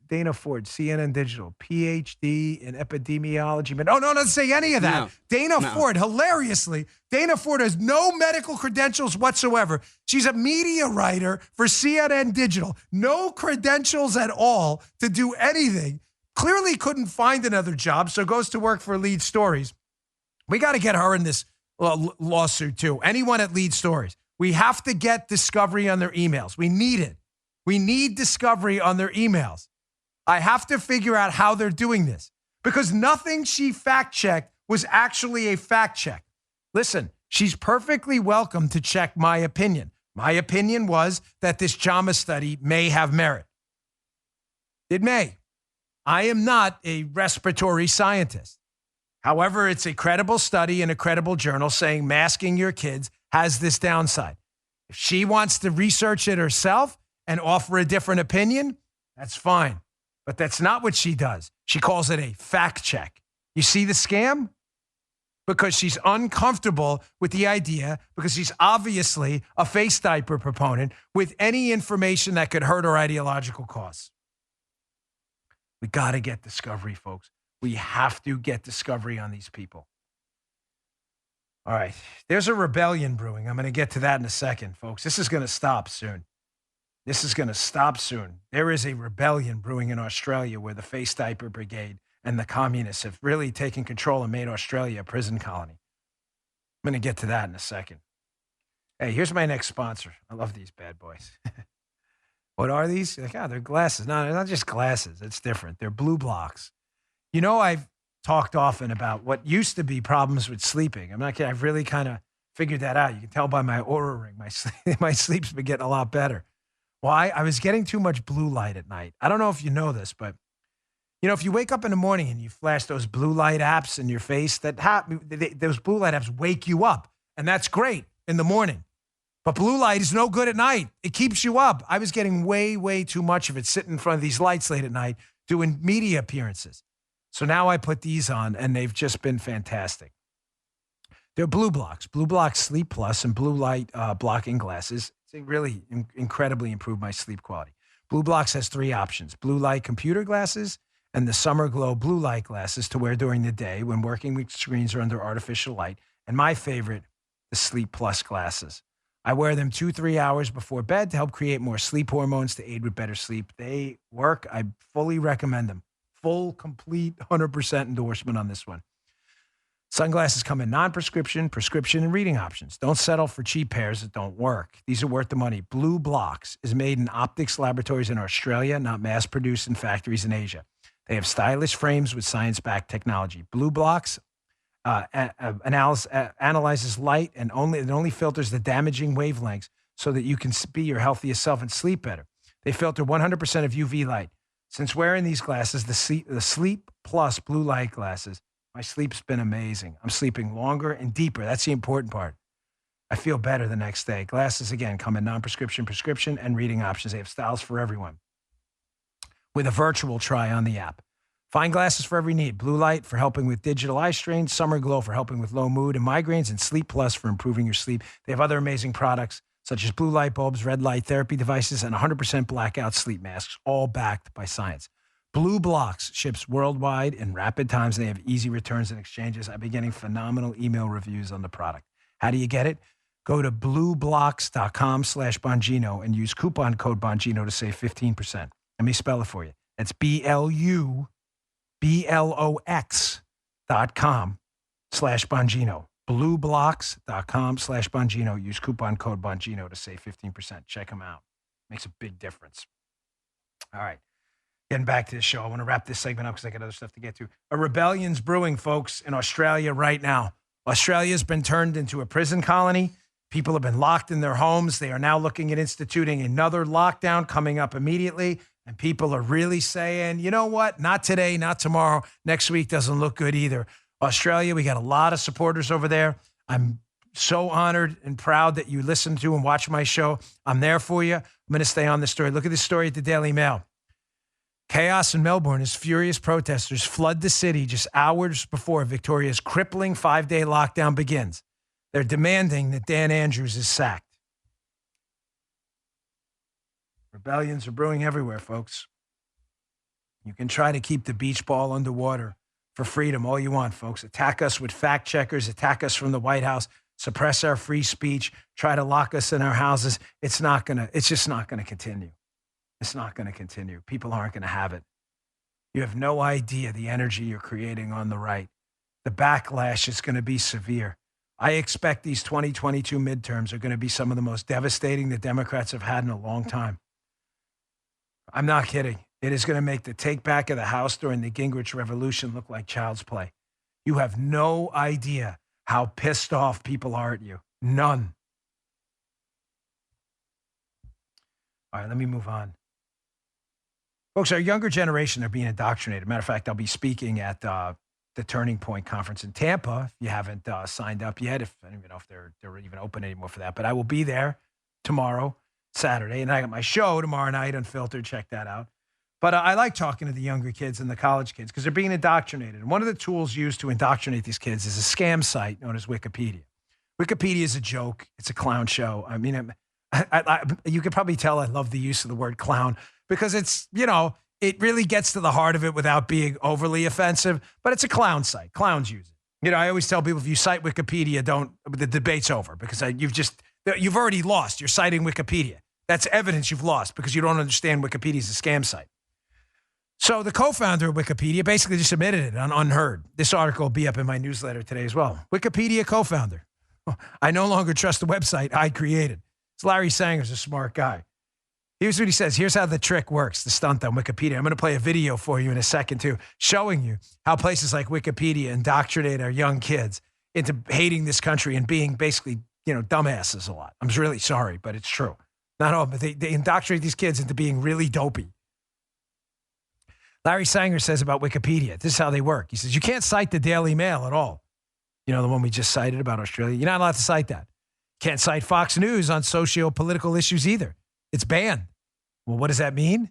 Dana Ford, CNN Digital, PhD in epidemiology? But doesn't say any of that. No. Dana Ford, hilariously, Dana Ford has no medical credentials whatsoever. She's a media writer for CNN Digital. No credentials at all to do anything. Clearly couldn't find another job, so goes to work for Lead Stories. We got to get her in this lawsuit too. Anyone at Lead Stories. We have to get discovery on their emails. We need it. We need discovery on their emails. I have to figure out how they're doing this because nothing she fact-checked was actually a fact check. Listen, she's perfectly welcome to check my opinion. My opinion was that this JAMA study may have merit. It may. I am not a respiratory scientist. However, it's a credible study in a credible journal saying masking your kids has this downside. If she wants to research it herself and offer a different opinion, that's fine. But that's not what she does. She calls it a fact check. You see the scam? Because she's uncomfortable with the idea, because she's obviously a face diaper proponent, with any information that could hurt her ideological cause. We got to get discovery, folks. We have to get discovery on these people. All right. There's a rebellion brewing. I'm going to get to that in a second, folks. This is going to stop soon. There is a rebellion brewing in Australia where the Face Diaper Brigade and the communists have really taken control and made Australia a prison colony. I'm going to get to that in a second. Hey, here's my next sponsor. I love these bad boys. What are these? They're glasses. No, they're not just glasses. It's different. They're BLUBlox. You know, I've talked often about what used to be problems with sleeping. I'm not kidding. I've really kind of figured that out. You can tell by my Oura ring. My sleep's been getting a lot better. Why? I was getting too much blue light at night. I don't know if you know this, but you know, if you wake up in the morning and you flash those blue light apps in your face, those blue light apps wake you up, and that's great in the morning. But blue light is no good at night. It keeps you up. I was getting way, way too much of it sitting in front of these lights late at night doing media appearances. So now I put these on, and they've just been fantastic. They're BLUBlox, BLUBlox Sleep Plus, and blue light blocking glasses. They really incredibly improve my sleep quality. BLUBlox has 3 options: blue light computer glasses and the Summer Glow blue light glasses to wear during the day when working with screens or under artificial light. And my favorite, the Sleep Plus glasses. I wear them 2-3 hours before bed to help create more sleep hormones to aid with better sleep. They work. I fully recommend them. Full, complete, 100% endorsement on this one. Sunglasses come in non-prescription, prescription, and reading options. Don't settle for cheap pairs that don't work. These are worth the money. BLUBlox is made in optics laboratories in Australia, not mass-produced in factories in Asia. They have stylish frames with science-backed technology. BLUBlox analyzes light and only filters the damaging wavelengths so that you can be your healthiest self and sleep better. They filter 100% of UV light. Since wearing these glasses, the Sleep Plus blue light glasses, my sleep's been amazing. I'm sleeping longer and deeper. That's the important part. I feel better the next day. Glasses, again, come in non-prescription, prescription, and reading options. They have styles for everyone with a virtual try on the app. Find glasses for every need. Blue light for helping with digital eye strain, Summer Glow for helping with low mood and migraines, and Sleep Plus for improving your sleep. They have other amazing products such as blue light bulbs, red light therapy devices, and 100% blackout sleep masks, all backed by science. BLUBlox ships worldwide in rapid times. They have easy returns and exchanges. I've been getting phenomenal email reviews on the product. How do you get it? Go to BLUBlox.com/Bongino and use coupon code Bongino to save 15%. Let me spell it for you. It's BLUBLOX.com BLUBlox.com/Bongino. BLUBlox.com/Bongino. Use coupon code Bongino to save 15%. Check them out. Makes a big difference. All right. Getting back to the show. I want to wrap this segment up because I got other stuff to get to. A rebellion's brewing, folks, in Australia right now. Australia's been turned into a prison colony. People have been locked in their homes. They are now looking at instituting another lockdown coming up immediately. And people are really saying, you know what? Not today, not tomorrow. Next week doesn't look good either. Australia, we got a lot of supporters over there. I'm so honored and proud that you listen to and watch my show. I'm there for you. I'm going to stay on this story. Look at this story at the Daily Mail. Chaos in Melbourne as furious protesters flood the city just hours before Victoria's crippling 5-day lockdown begins. They're demanding that Dan Andrews is sacked. Rebellions are brewing everywhere, folks. You can try to keep the beach ball underwater for freedom all you want, folks. Attack us with fact checkers, attack us from the White House, suppress our free speech, try to lock us in our houses. It's just not going to continue. It's not going to continue. People aren't going to have it. You have no idea the energy you're creating on the right. The backlash is going to be severe. I expect these 2022 midterms are going to be some of the most devastating the Democrats have had in a long time. I'm not kidding. It is going to make the take back of the House during the Gingrich Revolution look like child's play. You have no idea how pissed off people are at you. None. All right, let me move on. Folks, our younger generation are being indoctrinated. Matter of fact, I'll be speaking at the Turning Point Conference in Tampa. If you haven't signed up yet, I don't even know if they're even open anymore for that, but I will be there tomorrow, Saturday, and I got my show tomorrow night, Unfiltered. Check that out. But I like talking to the younger kids and the college kids because they're being indoctrinated. And one of the tools used to indoctrinate these kids is a scam site known as Wikipedia. Wikipedia is a joke. It's a clown show. I mean, you could probably tell I love the use of the word clown because it's, it really gets to the heart of it without being overly offensive, but it's a clown site. Clowns use it. I always tell people if you cite Wikipedia, the debate's over because you've already lost. You're citing Wikipedia. That's evidence you've lost because you don't understand Wikipedia is a scam site. So the co-founder of Wikipedia basically just admitted it on Unheard. This article will be up in my newsletter today as well. Wikipedia co-founder. I no longer trust the website I created. It's Larry Sanger's a smart guy. Here's what he says. Here's how the trick works, the stunt on Wikipedia. I'm going to play a video for you in a second, too, showing you how places like Wikipedia indoctrinate our young kids into hating this country and being basically, dumbasses a lot. I'm really sorry, but it's true. Not all, but they indoctrinate these kids into being really dopey. Larry Sanger says about Wikipedia, this is how they work. He says, you can't cite the Daily Mail at all. The one we just cited about Australia. You're not allowed to cite that. Can't cite Fox News on socio-political issues either. It's banned. Well, what does that mean?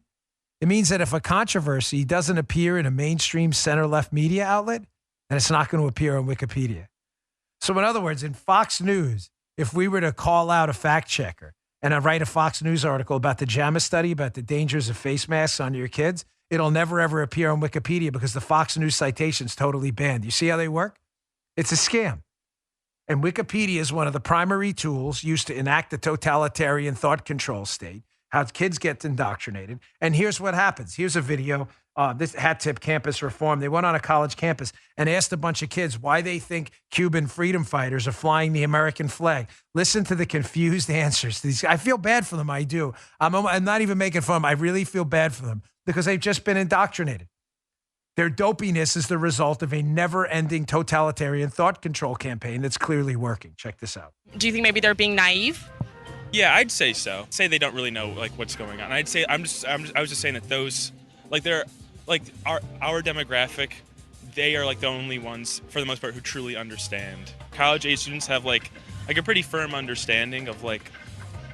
It means that if a controversy doesn't appear in a mainstream center-left media outlet, then it's not going to appear on Wikipedia. So in other words, in Fox News, if we were to call out a fact checker and I write a Fox News article about the JAMA study, about the dangers of face masks on your kids, it'll never, ever appear on Wikipedia because the Fox News citation's totally banned. You see how they work? It's a scam. And Wikipedia is one of the primary tools used to enact the totalitarian thought control state, how kids get indoctrinated. And here's what happens. Here's a video. This hat tip campus reform. They went on a college campus and asked a bunch of kids why they think Cuban freedom fighters are flying the American flag. Listen to the confused answers. I feel bad for them. I do. I'm not even making fun. I really feel bad for them because they've just been indoctrinated. Their dopiness is the result of a never-ending totalitarian thought control campaign that's clearly working. Check this out. Do you think maybe they're being naive? Yeah, I'd say so. Say they don't really know what's going on. I was just saying that those they're our demographic, they are the only ones for the most part who truly understand. College age students have a pretty firm understanding of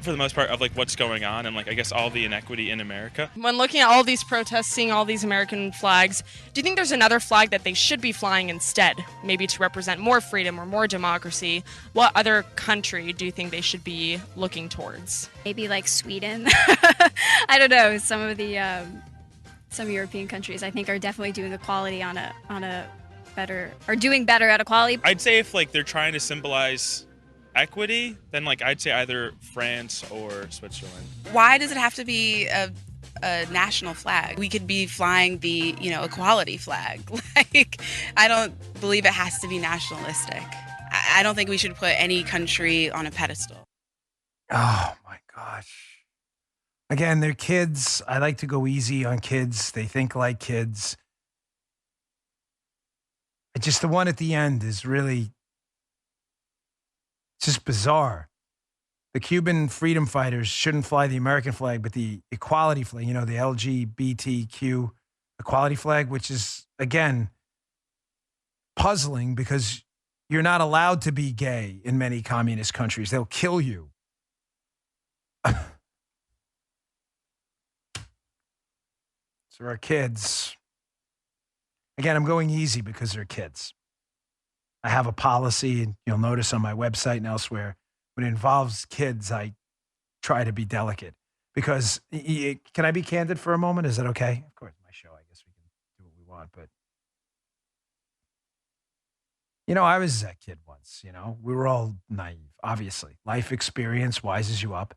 for the most part of what's going on and I guess all the inequity in America. When looking at all these protests, seeing all these American flags, do you think there's another flag that they should be flying instead, maybe to represent more freedom or more democracy? What other country do you think they should be looking towards? Maybe Sweden. I don't know. Some of the some European countries I think are definitely doing equality on a better, or doing better at equality. I'd say if they're trying to symbolize equity, then I'd say either France or Switzerland. Why does it have to be a a national flag. We could be flying the, equality flag. Like, I don't believe it has to be nationalistic. I don't think we should put any country on a pedestal. Oh my gosh. Again, they're kids. I like to go easy on kids. They think like kids. Just the one at the end is really just bizarre. The Cuban freedom fighters shouldn't fly the American flag, but the equality flag, the LGBTQ equality flag, which is, again, puzzling because you're not allowed to be gay in many communist countries. They'll kill you. So our kids, again, I'm going easy because they're kids. I have a policy, and you'll notice on my website and elsewhere, when it involves kids, I try to be delicate because can I be candid for a moment? Is that okay? Of course, my show, I guess we can do what we want, but I was that kid once, we were all naive, obviously. Life experience wises you up.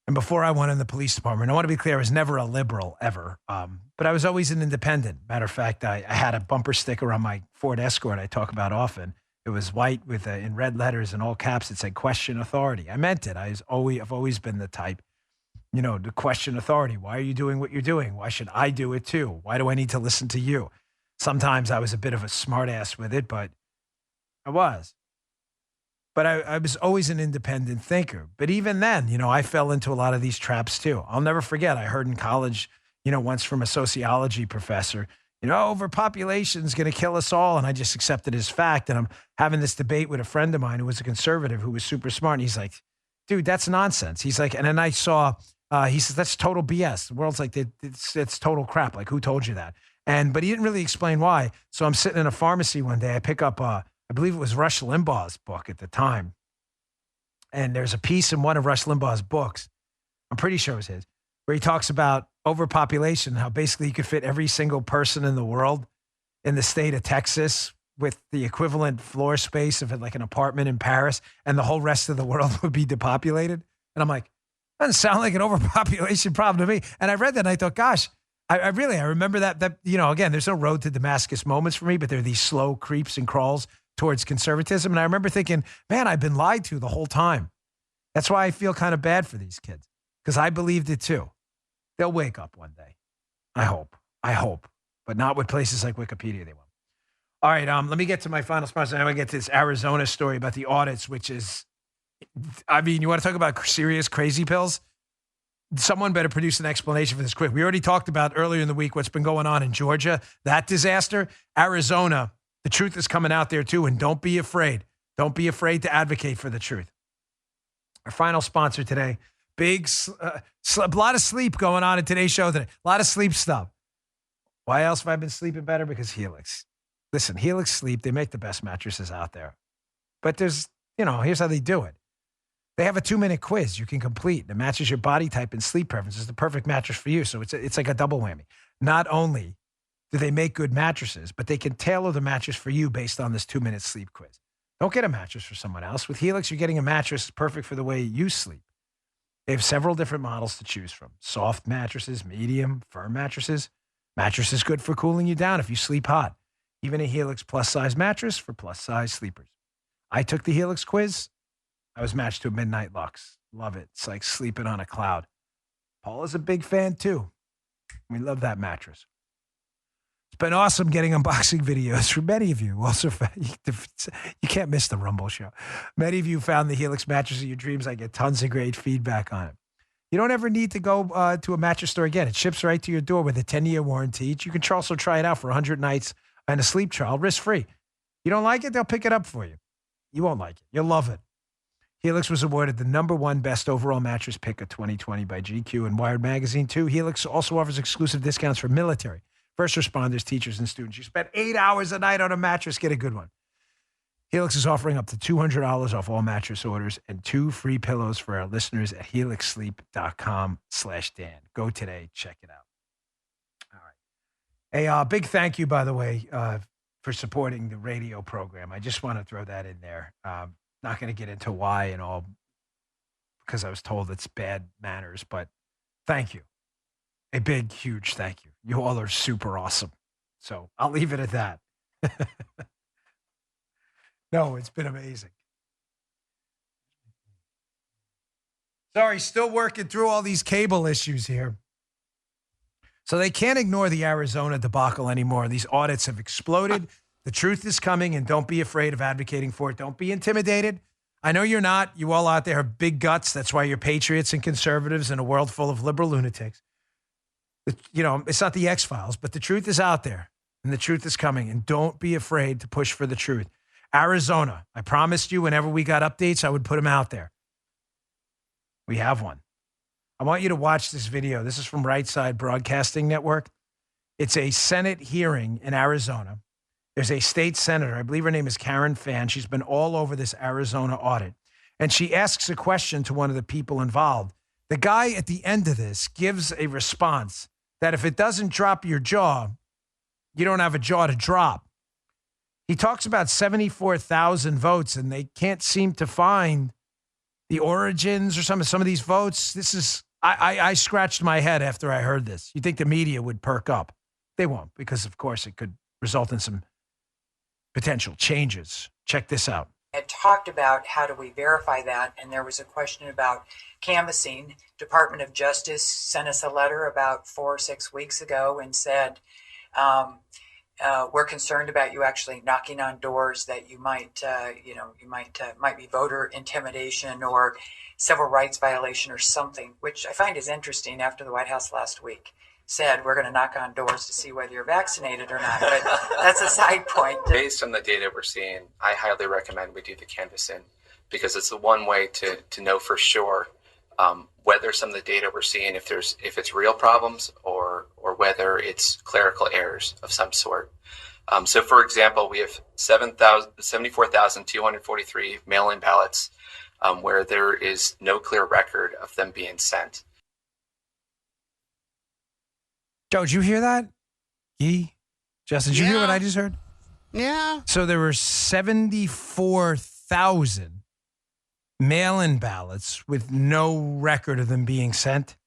And before I went in the police department, I want to be clear, I was never a liberal ever, but I was always an independent. Matter of fact, I had a bumper sticker on my Ford Escort I talk about often. It was white with in red letters and all caps. It said "Question Authority." I meant it. I've always been the type, to question authority. Why are you doing what you're doing? Why should I do it too? Why do I need to listen to you? Sometimes I was a bit of a smartass with it, but I was. But I was always an independent thinker. But even then, I fell into a lot of these traps too. I'll never forget. I heard in college, once from a sociology professor, overpopulation is going to kill us all. And I just accepted as fact. And I'm having this debate with a friend of mine who was a conservative who was super smart. And he's like, dude, that's nonsense. He's like, and then I saw, he says, that's total BS. The world's like, it's total crap. Like, who told you that? But he didn't really explain why. So I'm sitting in a pharmacy one day. I pick up, I believe it was Rush Limbaugh's book at the time. And there's a piece in one of Rush Limbaugh's books, I'm pretty sure it was his, where he talks about overpopulation, how basically you could fit every single person in the world in the state of Texas with the equivalent floor space of like an apartment in Paris, and the whole rest of the world would be depopulated. And I'm like, doesn't sound like an overpopulation problem to me. And I read that and I thought, gosh, I remember that, again, there's no road to Damascus moments for me, but there are these slow creeps and crawls towards conservatism. And I remember thinking, man, I've been lied to the whole time. That's why I feel kind of bad for these kids, because I believed it too. They'll wake up one day. I hope, but not with places like Wikipedia they won't. All right, let me get to my final sponsor. I want to get to this Arizona story about the audits, which is, you want to talk about serious crazy pills? Someone better produce an explanation for this quick. We already talked about earlier in the week what's been going on in Georgia, that disaster. Arizona, the truth is coming out there too, and don't be afraid. Don't be afraid to advocate for the truth. Our final sponsor today, a lot of sleep going on in today's show today. A lot of sleep stuff. Why else have I been sleeping better? Because Helix. Listen, Helix Sleep, they make the best mattresses out there. But there's, here's how they do it. They have a 2-minute quiz you can complete that matches your body type and sleep preferences. The perfect mattress for you. So it's like a double whammy. Not only do they make good mattresses, but they can tailor the mattress for you based on this 2-minute sleep quiz. Don't get a mattress for someone else. With Helix, you're getting a mattress perfect for the way you sleep. They have several different models to choose from. Soft mattresses, medium, firm mattresses. Mattresses good for cooling you down if you sleep hot. Even a Helix plus-size mattress for plus-size sleepers. I took the Helix quiz. I was matched to a Midnight Lux. Love it. It's like sleeping on a cloud. Paul is a big fan too. We love that mattress. It's been awesome getting unboxing videos from many of you. Also, you can't miss the Rumble show. Many of you found the Helix mattress of your dreams. I get tons of great feedback on it. You don't ever need to go to a mattress store again. It ships right to your door with a 10-year warranty. You can also try it out for 100 nights and a sleep trial, risk-free. You don't like it? They'll pick it up for you. You won't like it. You'll love it. Helix was awarded the #1 best overall mattress pick of 2020 by GQ and Wired Magazine, too. Helix also offers exclusive discounts for military, first responders, teachers, and students. You spend 8 hours a night on a mattress, get a good one. Helix is offering up to $200 off all mattress orders and 2 free pillows for our listeners at helixsleep.com/Dan. Go today. Check it out. All right. A big thank you, by the way, for supporting the radio program. I just want to throw that in there. Not going to get into why and all because I was told it's bad manners, but thank you. A big, huge thank you. You all are super awesome. So I'll leave it at that. No, it's been amazing. Sorry, still working through all these cable issues here. So they can't ignore the Arizona debacle anymore. These audits have exploded. The truth is coming, and don't be afraid of advocating for it. Don't be intimidated. I know you're not. You all out there have big guts. That's why you're patriots and conservatives in a world full of liberal lunatics. You know, it's not the X-Files, but the truth is out there, and the truth is coming, and don't be afraid to push for the truth. Arizona, I promised you whenever we got updates, I would put them out there. We have one. I want you to watch this video. This is from Right Side Broadcasting Network. It's a Senate hearing in Arizona. There's a state senator. I believe her name is Karen Fan. She's been all over this Arizona audit. And she asks a question to one of the people involved. The guy at the end of this gives a response that if it doesn't drop your jaw, you don't have a jaw to drop. He talks about 74,000 votes, and they can't seem to find the origins or some of these votes. This is, I scratched my head after I heard this. You'd think the media would perk up. They won't, because of course it could result in some potential changes. Check this out. Had talked about how do we verify that, and there was a question about canvassing. Department of Justice sent us a letter about 4 or 6 weeks ago and said, we're concerned about you actually knocking on doors, that you might be voter intimidation or civil rights violation or something, which I find is interesting after the White House last week said we're going to knock on doors to see whether you're vaccinated or not. But that's a side point. Based on the data we're seeing, I highly recommend we do the canvassing, because it's the one way to know for sure whether some of the data we're seeing, if it's real problems or whether it's clerical errors of some sort. So, for example, we have 74,243 mail-in ballots where there is no clear record of them being sent. Joe, did you hear that? Justin, did you hear what I just heard? Yeah. So there were 74,000 mail-in ballots with no record of them being sent.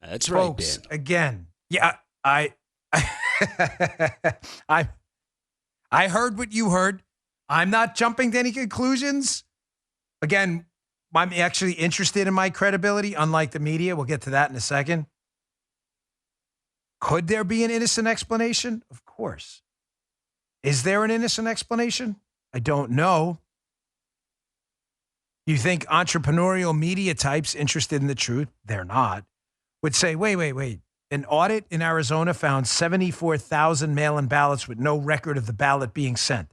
That's Folks, right, Ben. Again, yeah, I heard what you heard. I'm not jumping to any conclusions. Again, I'm actually interested in my credibility, unlike the media. We'll get to that in a second. Could there be an innocent explanation? Of course. Is there an innocent explanation? I don't know. You think entrepreneurial media types interested in the truth, they're not, would say, wait. An audit in Arizona found 74,000 mail-in ballots with no record of the ballot being sent.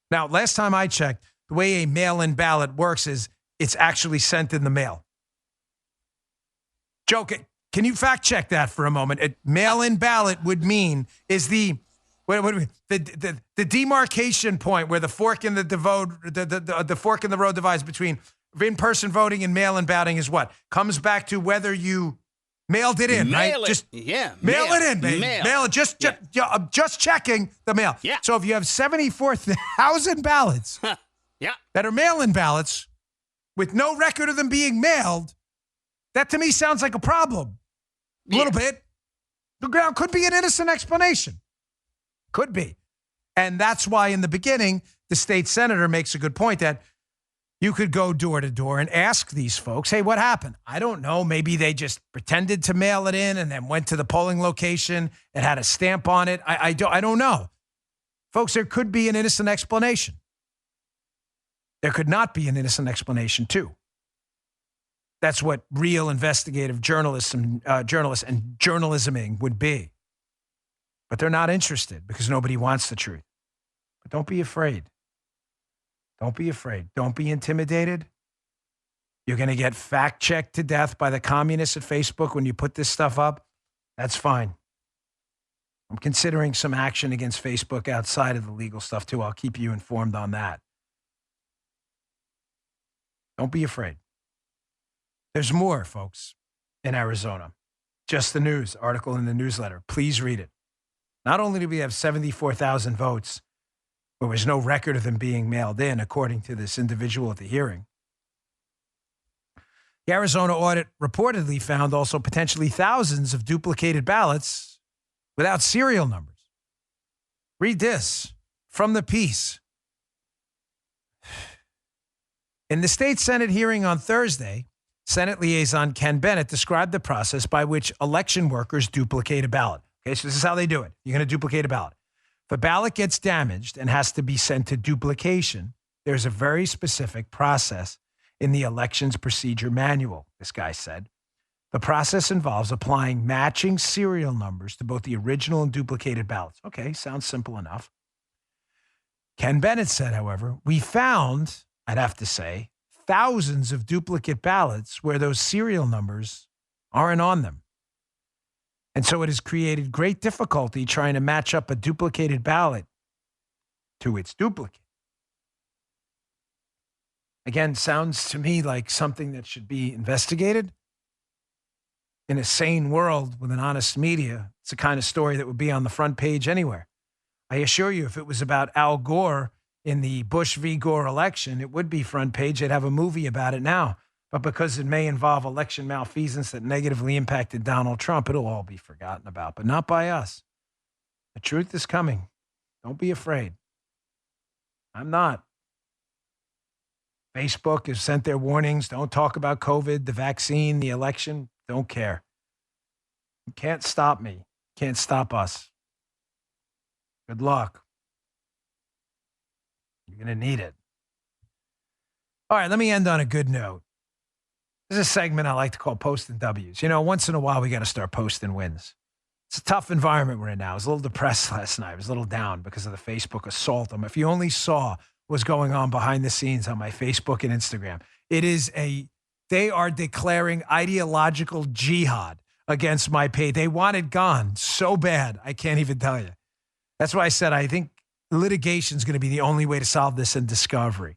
Now, last time I checked, the way a mail-in ballot works is it's actually sent in the mail. Joe, can you fact check that for a moment? A mail-in ballot would mean is the demarcation point where the fork in the fork in the road divides between in-person voting and mail-in balloting is what? Comes back to whether you mailed it in, right? Just mail it in, baby. Mail it. Just checking the mail. Yeah. So if you have 74,000 ballots that are mail-in ballots with no record of them being mailed, that to me sounds like a problem. A little bit. The ground could be an innocent explanation. Could be. And that's why in the beginning, the state senator makes a good point that you could go door to door and ask these folks, hey, what happened? I don't know. Maybe they just pretended to mail it in and then went to the polling location. It had a stamp on it. I don't know. Folks, there could be an innocent explanation. There could not be an innocent explanation, too. That's what real investigative journalists and journalisming would be. But they're not interested because nobody wants the truth. But don't be afraid. Don't be afraid. Don't be intimidated. You're going to get fact-checked to death by the communists at Facebook when you put this stuff up. That's fine. I'm considering some action against Facebook outside of the legal stuff, too. I'll keep you informed on that. Don't be afraid. There's more, folks, in Arizona. Just the news, article in the newsletter. Please read it. Not only do we have 74,000 votes, there was no record of them being mailed in, according to this individual at the hearing. The Arizona audit reportedly found also potentially thousands of duplicated ballots without serial numbers. Read this from the piece. In the state Senate hearing on Thursday, Senate liaison Ken Bennett described the process by which election workers duplicate a ballot. Okay, so this is how they do it. You're going to duplicate a ballot. If a ballot gets damaged and has to be sent to duplication, there's a very specific process in the elections procedure manual, this guy said. The process involves applying matching serial numbers to both the original and duplicated ballots. Okay, sounds simple enough. Ken Bennett said, however, we found, I'd have to say, thousands of duplicate ballots where those serial numbers aren't on them. And so it has created great difficulty trying to match up a duplicated ballot to its duplicate. Again, sounds to me like something that should be investigated. In a sane world with an honest media, it's the kind of story that would be on the front page anywhere. I assure you, if it was about Al Gore in the Bush v. Gore election, it would be front page. They'd have a movie about it now. But because it may involve election malfeasance that negatively impacted Donald Trump, it'll all be forgotten about, but not by us. The truth is coming. Don't be afraid. I'm not. Facebook has sent their warnings. Don't talk about COVID, the vaccine, the election. Don't care. You can't stop me. Can't stop us. Good luck. You're going to need it. All right, let me end on a good note. This is a segment I like to call Posting W's. You know, once in a while, we got to start posting wins. It's a tough environment we're in now. I was a little depressed last night. I was a little down because of the Facebook assault. If you only saw what's going on behind the scenes on my Facebook and Instagram, they are declaring ideological jihad against my page. They want it gone so bad, I can't even tell you. That's why I said I think litigation is going to be the only way to solve this in discovery.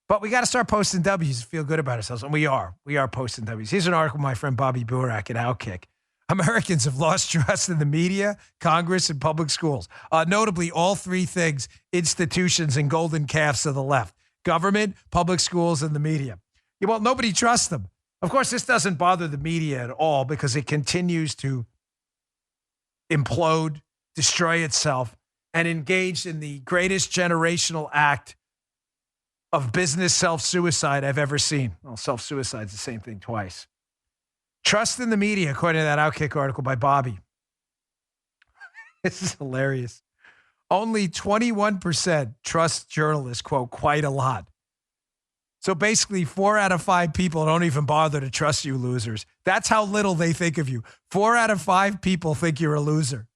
But we got to start posting W's to feel good about ourselves. And we are. We are posting W's. Here's an article by my friend Bobby Burak at Outkick. Americans have lost trust in the media, Congress, and public schools. Notably, all three things, institutions and golden calves to the left. Government, public schools, and the media. Well, nobody trusts them. Of course, this doesn't bother the media at all because it continues to implode, destroy itself, and engage in the greatest generational act of business self-suicide I've ever seen. Well, self-suicide's the same thing twice. Trust in the media, according to that Outkick article by Bobby. This is hilarious. Only 21% trust journalists, quote, quite a lot. So basically, 4 out of 5 people don't even bother to trust you losers. That's how little they think of you. 4 out of 5 people think you're a loser.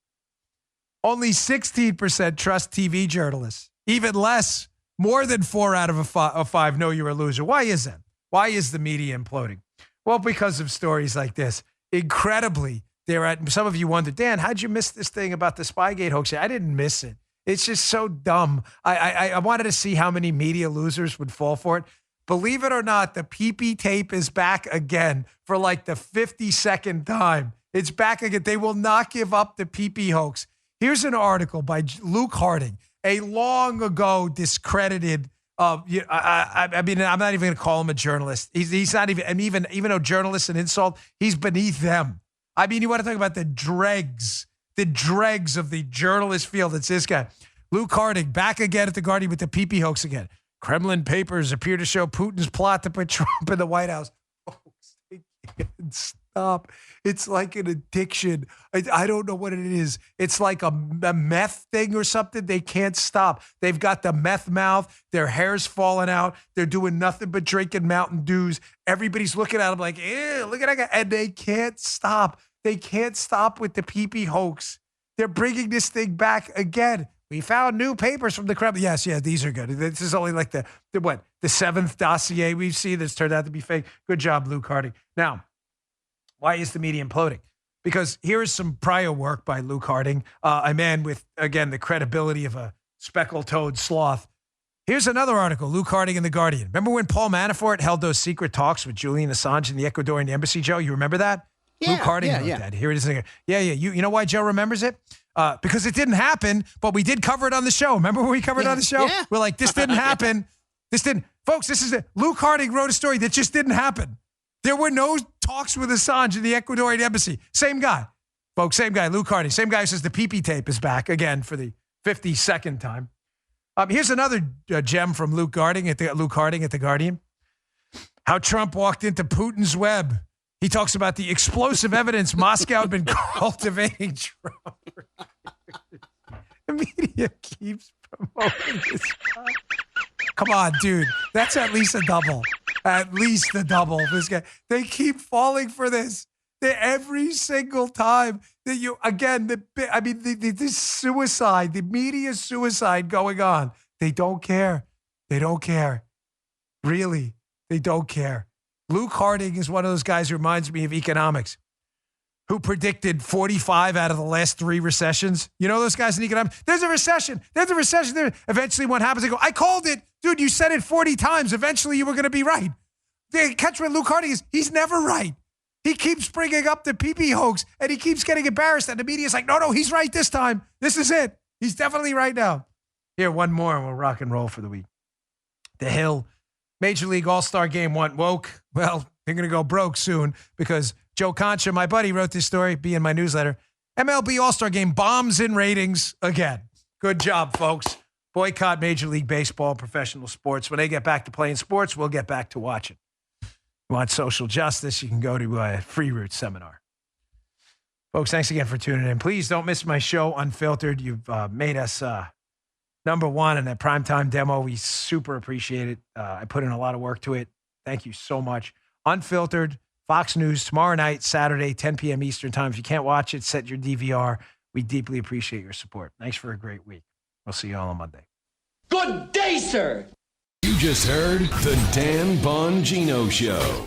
Only 16% trust TV journalists. Even less. More than 4 out of 5 know you're a loser. Why is that? Why is the media imploding? Well, because of stories like this. Incredibly, some of you wonder, Dan, how'd you miss this thing about the Spygate hoax? I didn't miss it. It's just so dumb. I wanted to see how many media losers would fall for it. Believe it or not, the PP tape is back again for like the 52nd time. It's back again. They will not give up the PP hoax. Here's an article by Luke Harding, a long ago discredited, I mean, I'm not even going to call him a journalist. He's not even, and even though journalists an insult, he's beneath them. I mean, you want to talk about the dregs of the journalist field. It's this guy, Luke Harding, back again at the Guardian with the PP hoax again. Kremlin papers appear to show Putin's plot to put Trump in the White House. Folks, they can't stop. It's like an addiction. I don't know what it is. It's like a meth thing or something. They can't stop. They've got the meth mouth. Their hair's falling out. They're doing nothing but drinking Mountain Dews. Everybody's looking at them like, ew, look at that guy. And they can't stop. They can't stop with the PP hoax. They're bringing this thing back again. We found new papers from the Kremlin. Yes, these are good. This is only like the 7th dossier we've seen that's turned out to be fake. Good job, Luke Harding. Now, why is the media imploding? Because here is some prior work by Luke Harding, a man with, again, the credibility of a speckled-toed sloth. Here's another article, Luke Harding in The Guardian. Remember when Paul Manafort held those secret talks with Julian Assange in the Ecuadorian embassy, Joe? You remember that? Yeah, Luke Harding wrote that. Here it is. Yeah. You know why Joe remembers it? Because it didn't happen, but we did cover it on the show. Remember when we covered it on the show? We're like, this didn't happen. Folks, this is it. Luke Harding wrote a story that just didn't happen. There were no talks with Assange in the Ecuadorian embassy. Same guy. Folks, same guy, Luke Harding. Same guy who says the pee-pee tape is back again for the 52nd time. Here's another gem from Luke Harding at the Guardian. How Trump walked into Putin's web. He talks about the explosive evidence Moscow had been cultivating Trump. The media keeps promoting this guy. Come on, dude. That's at least a double. At least a double. This guy. They keep falling for this. Every single time that you, again, this suicide, the media suicide going on. They don't care. They don't care. Really, they don't care. Luke Harding is one of those guys who reminds me of economics, who predicted 45 out of the last 3 recessions. You know those guys in economics? There's a recession. There's a recession. There. Eventually what happens, they go, I called it. Dude, you said it 40 times. Eventually you were going to be right. The catch with Luke Harding is he's never right. He keeps bringing up the pee-pee hoax, and he keeps getting embarrassed, and the media's like, no, he's right this time. This is it. He's definitely right now. Here, one more, and we'll rock and roll for the week. The Hill Major League All-Star Game went woke. Well, they're going to go broke soon because Joe Concha, my buddy, wrote this story, be in my newsletter. MLB All-Star Game bombs in ratings again. Good job, folks. Boycott Major League Baseball, professional sports. When they get back to playing sports, we'll get back to watching. You want social justice, you can go to a Free Root seminar. Folks, thanks again for tuning in. Please don't miss my show, Unfiltered. You've made us number one in that primetime demo. We super appreciate it. I put in a lot of work to it. Thank you so much. Unfiltered, Fox News, tomorrow night, Saturday, 10 p.m. Eastern time. If you can't watch it, set your DVR. We deeply appreciate your support. Thanks for a great week. We'll see you all on Monday. Good day, sir. You just heard The Dan Bongino Show.